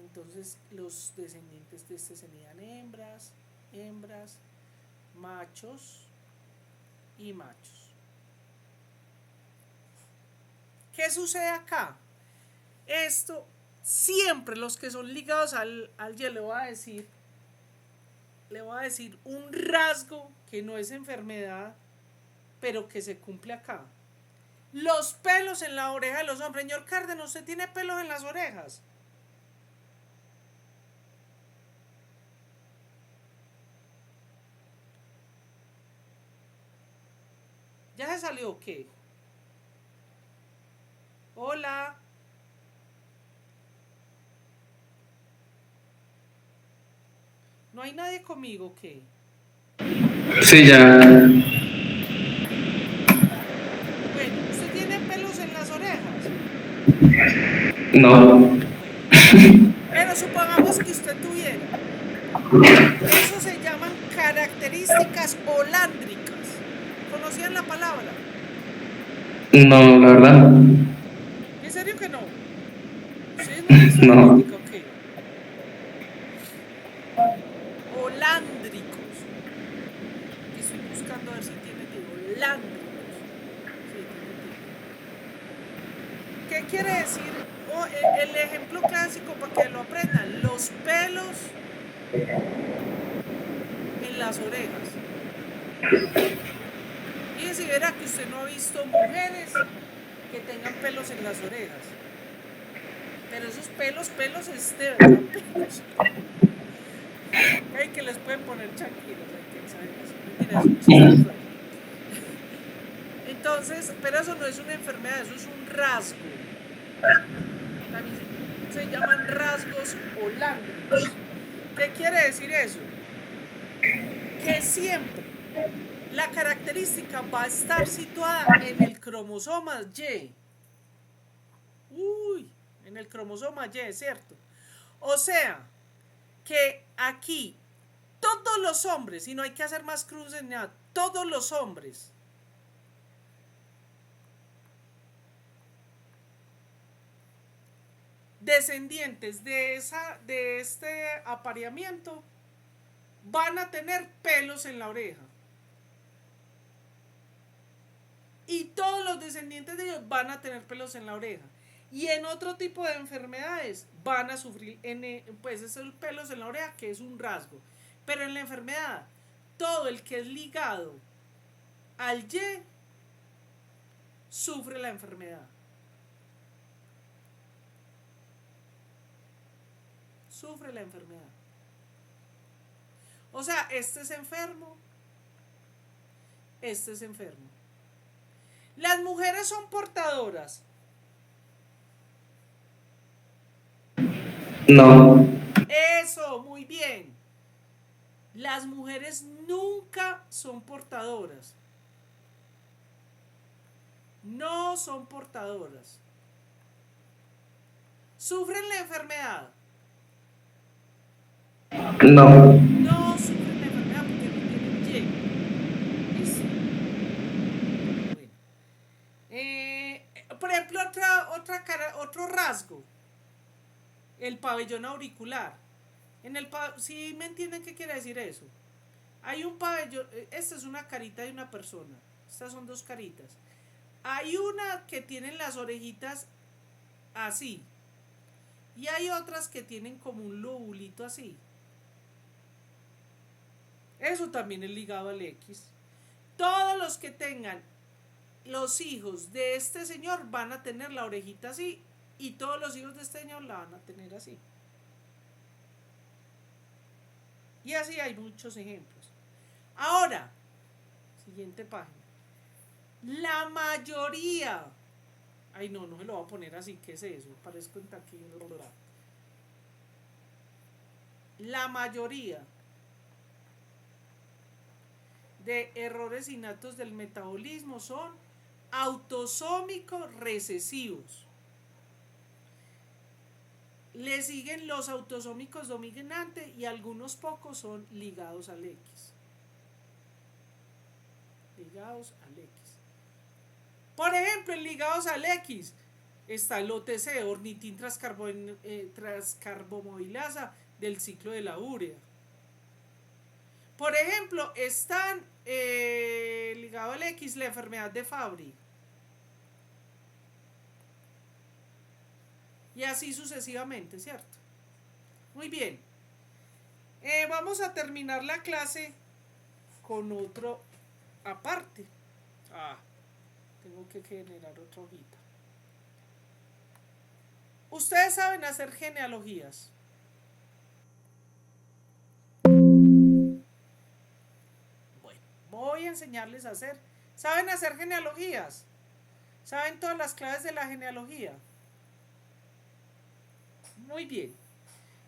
Entonces los descendientes de este serían hembras, machos y machos. ¿Qué sucede acá? Esto siempre los que son ligados al Y le voy a decir un rasgo que no es enfermedad, pero que se cumple acá. Los pelos en la oreja de los hombres. Señor Cárdenas, ¿usted tiene pelos en las orejas? ¿Ya se salió o qué? Hola. ¿No hay nadie conmigo o qué? Sí, ya. Bueno, ¿usted tiene pelos en las orejas? No. Pero supongamos que usted tuviera. Eso se llaman características holándricas. ¿Conocían la palabra? No, la verdad no. ¿En serio que no? ¿Ustedes no han visto No. o qué? Holándricos. Estoy buscando a ver si tiene de holándricos. Sí, tiene. ¿Qué quiere decir? El ejemplo clásico para que lo aprendan. Los pelos en las orejas. Y si verá que usted no ha visto mujeres que tengan pelos en las orejas. Pero esos pelos es de verdad pelos. Hay que les pueden poner tranquilos, hay que saber eso. Mira, es un chiste. Entonces, pero eso no es una enfermedad, eso es un rasgo. También se llaman rasgos holándricos. ¿Qué quiere decir eso? Que siempre la característica va a estar situada en el cromosoma Y. En el cromosoma Y, ¿cierto? O sea, que aquí todos los hombres, y no hay que hacer más cruces ni nada, todos los hombres descendientes de este apareamiento van a tener pelos en la oreja. Y todos los descendientes de ellos van a tener pelos en la oreja. Y en otro tipo de enfermedades van a sufrir pues esos pelos en la oreja, que es un rasgo. Pero en la enfermedad, todo el que es ligado al Y sufre la enfermedad. Sufre la enfermedad. O sea, este es enfermo, este es enfermo. Las mujeres son portadoras. No. Eso, muy bien. Las mujeres nunca son portadoras. No son portadoras. ¿Sufren la enfermedad? No. No sufren la enfermedad porque no tienen Y. Listo. Bueno. Por ejemplo, otro rasgo, el pabellón auricular. ¿Sí me entienden qué quiere decir eso? Hay un pabellón, esta es una carita de una persona, estas son dos caritas. Hay una que tienen las orejitas así, y hay otras que tienen como un lobulito así. Eso también es ligado al X. Todos los que tengan los hijos de este señor van a tener la orejita así, y todos los hijos de este señor la van a tener así. Y así hay muchos ejemplos. Ahora, siguiente página. La mayoría. Ay, no se lo voy a poner así. ¿Qué es eso? Parezco en taquillo. La mayoría de errores innatos del metabolismo son autosómicos recesivos. Le siguen los autosómicos dominantes y algunos pocos son ligados al X. Ligados al X. Por ejemplo, en ligados al X está el OTC, ornitin transcarbamilasa del ciclo de la urea. Por ejemplo, están ligado al X la enfermedad de Fabry. Y así sucesivamente, ¿cierto? Muy bien. Vamos a terminar la clase con otro aparte. Tengo que generar otra hojita. Ustedes saben hacer genealogías. Bueno, voy a enseñarles a hacer. ¿Saben hacer genealogías? ¿Saben todas las claves de la genealogía? Muy bien.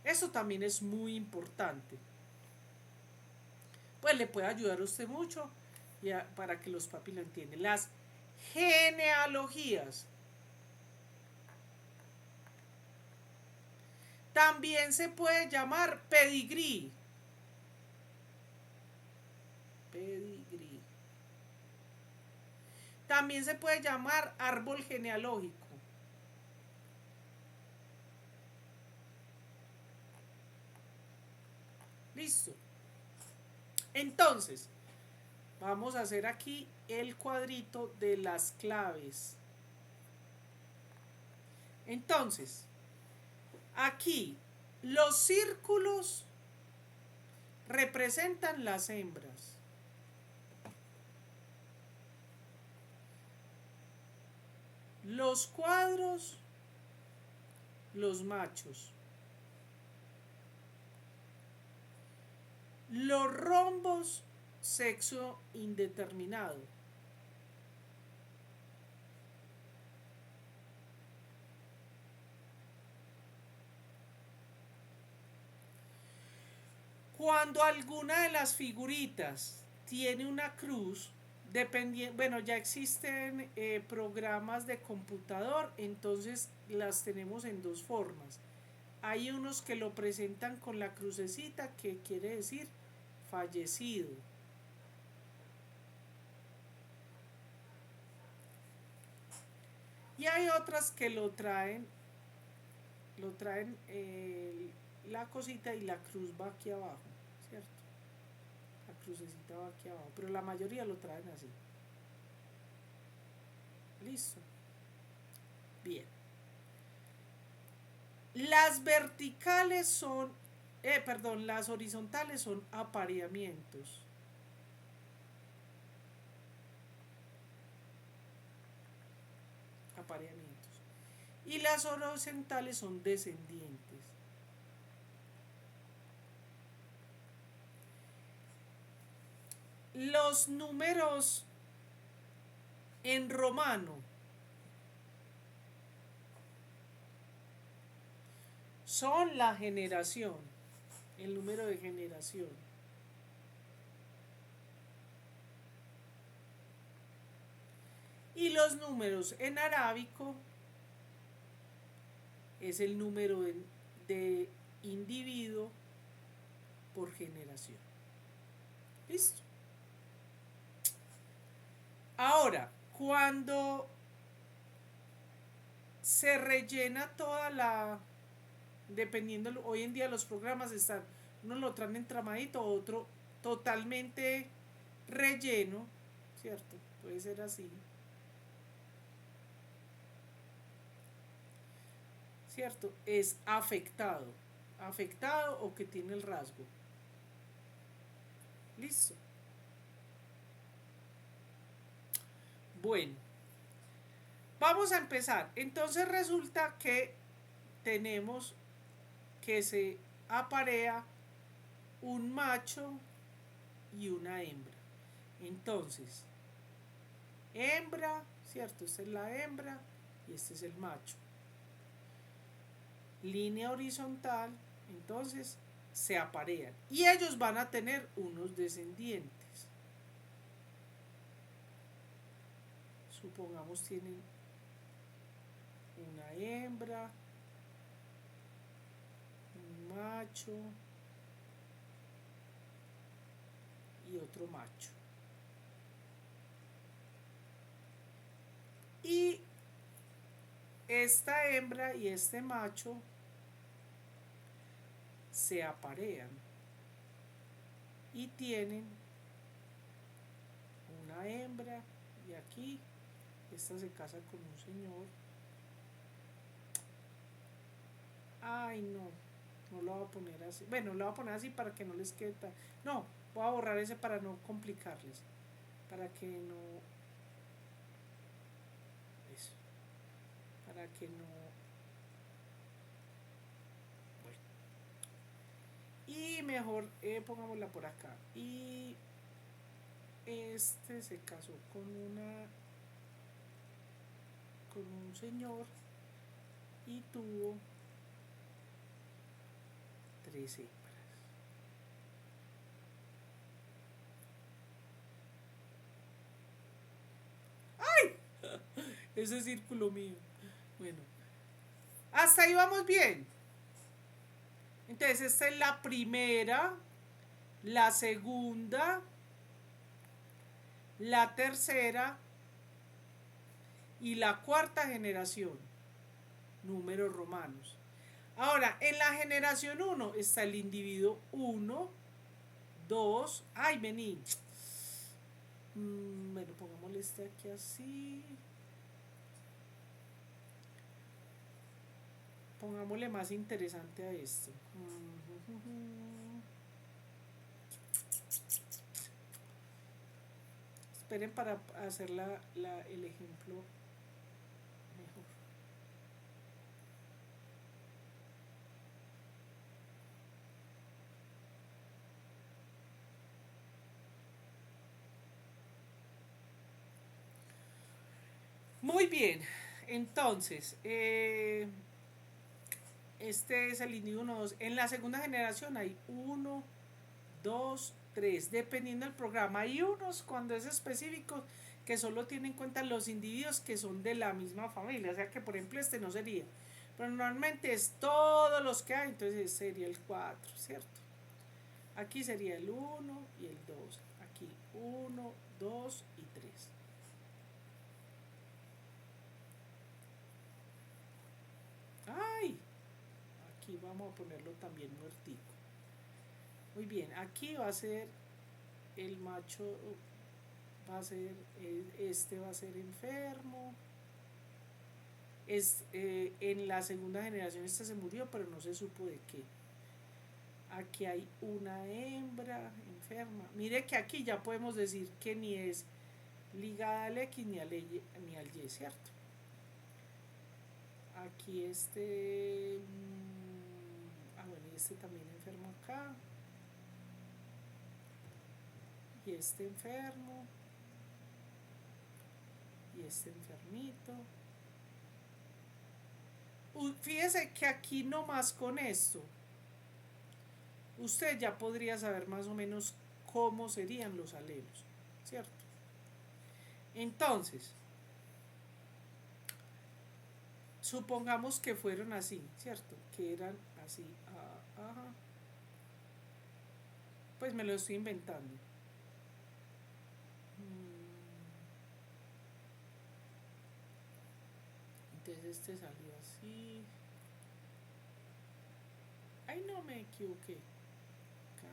Eso también es muy importante. Pues le puede ayudar a usted mucho para que los papis lo entiendan. Las genealogías. También se puede llamar pedigrí. Pedigrí. También se puede llamar árbol genealógico. Listo. Entonces, vamos a hacer aquí el cuadrito de las claves. Entonces, aquí los círculos representan las hembras. Los cuadros, los machos. Los rombos, sexo indeterminado. Cuando alguna de las figuritas tiene una cruz, bueno, ya existen programas de computador, entonces las tenemos en dos formas. Hay unos que lo presentan con la crucecita, que quiere decir fallecido. Y hay otras que lo traen la cosita y la cruz va aquí abajo, ¿cierto? La crucecita va aquí abajo, pero la mayoría lo traen así. Listo. Bien. Las verticales son, las horizontales son apareamientos. Apareamientos. Y las horizontales son descendientes. Los números en romano son la generación, el número de generación. Y los números en arábico es el número de individuo por generación. ¿Listo? Ahora, cuando se rellena toda la, dependiendo, hoy en día los programas están, uno lo traen entramadito, otro totalmente relleno, ¿cierto? Puede ser así, ¿cierto? Es afectado, afectado o que tiene el rasgo. Listo. Bueno, vamos a empezar. Entonces resulta que tenemos que se aparea un macho y una hembra. Entonces, hembra, ¿cierto? Esta es la hembra y este es el macho. Línea horizontal, entonces se aparean. Y ellos van a tener unos descendientes. Supongamos tienen una hembra, un macho y otro macho. Y esta hembra y este macho se aparean y tienen una hembra y aquí esta se casa con un señor. Ay, no lo voy a poner así. Bueno, lo voy a poner así para que no les quede tan... No, voy a borrar ese para no complicarles. Para que no... Eso. Para que no... Bueno. Y mejor pongámosla por acá. Y este se casó con un señor y tuvo 3 hembras. ¡Ay! Ese círculo mío. Bueno, hasta ahí vamos bien. Entonces esta es la primera, la segunda, la tercera y la cuarta generación, números romanos. Ahora, en la generación 1 está el individuo 1, 2, ay, vení. Bueno, pongámosle este aquí así. Pongámosle más interesante a esto. Esperen para hacer el ejemplo mejor. Muy bien, entonces, este es el individuo 1, 2. En la segunda generación hay 1, 2, 3, dependiendo del programa. Hay unos, cuando es específico, que solo tienen en cuenta los individuos que son de la misma familia. O sea que, por ejemplo, este no sería. Pero normalmente es todos los que hay, entonces sería el 4, ¿cierto? Aquí sería el 1 y el 2. Aquí 1, 2 y 3. ¡Ay! Aquí vamos a ponerlo también muertico. Muy bien, aquí va a ser el macho, va a ser, este va a ser enfermo. En la segunda generación este se murió, pero no se supo de qué. Aquí hay una hembra enferma. Mire que aquí ya podemos decir que ni es ligada al X ni al Y, ¿cierto? Aquí bueno, este también enfermo acá. Y este enfermo. Y este enfermito. Fíjese que aquí nomás con esto, usted ya podría saber más o menos cómo serían los alelos, ¿cierto? Entonces, supongamos que fueron así, ¿cierto? Que eran así. Ajá. Pues me lo estoy inventando. Entonces este salió así. Ay, no me equivoqué. Acá.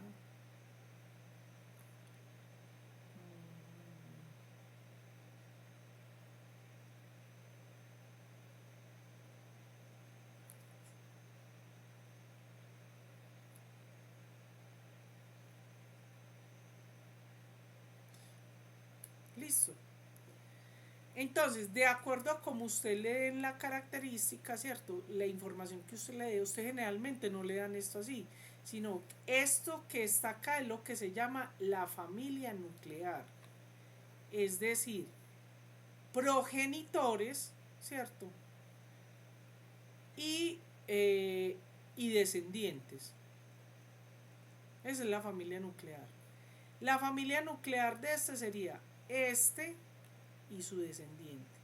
Listo. Entonces, de acuerdo a como usted lee en la característica, ¿cierto? La información que usted lee, usted generalmente no le dan esto así, sino esto que está acá es lo que se llama la familia nuclear. Es decir, progenitores, ¿cierto? Y descendientes. Esa es la familia nuclear. La familia nuclear de este sería este y su descendiente.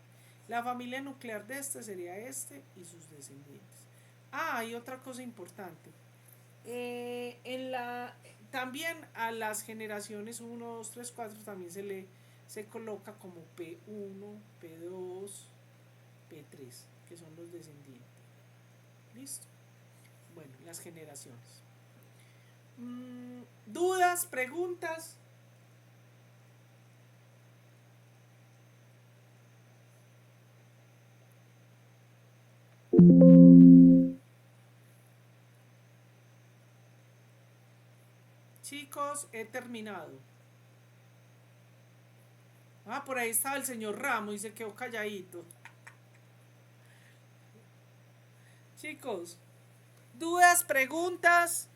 La familia nuclear de este sería este y sus descendientes. Hay otra cosa importante. También a las generaciones 1, 2, 3, 4 también se coloca como P1, P2, P3, que son los descendientes. ¿Listo? Bueno, las generaciones. ¿Dudas? ¿Preguntas? Chicos, he terminado. Por ahí estaba el señor Ramos y se quedó calladito. Chicos, ¿dudas, preguntas?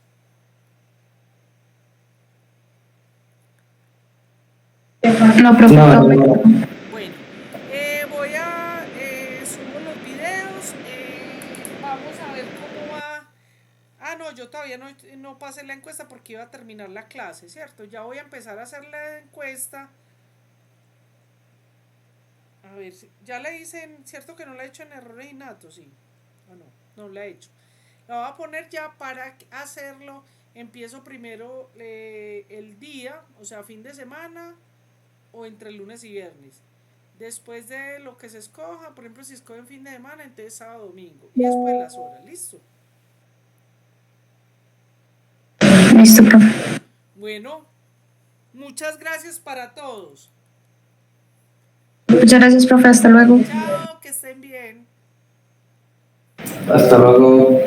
No, profe, No, todo. no. Bueno, voy a subo los videos. Vamos a ver cómo va. No, yo todavía no pasé la encuesta porque iba a terminar la clase, ¿cierto? Ya voy a empezar a hacer la encuesta. A ver, ya la hice, ¿cierto que no la he hecho en errores innatos? Sí. No la he hecho. La voy a poner ya para hacerlo. Empiezo primero el día, o sea, fin de semana o entre lunes y viernes. Después de lo que se escoja, por ejemplo, si escogen fin de semana, entonces sábado, domingo. Y después las horas, ¿listo? Listo, profe. Bueno, muchas gracias para todos. Muchas gracias, profe. Hasta luego. Chao, que estén bien. Hasta luego.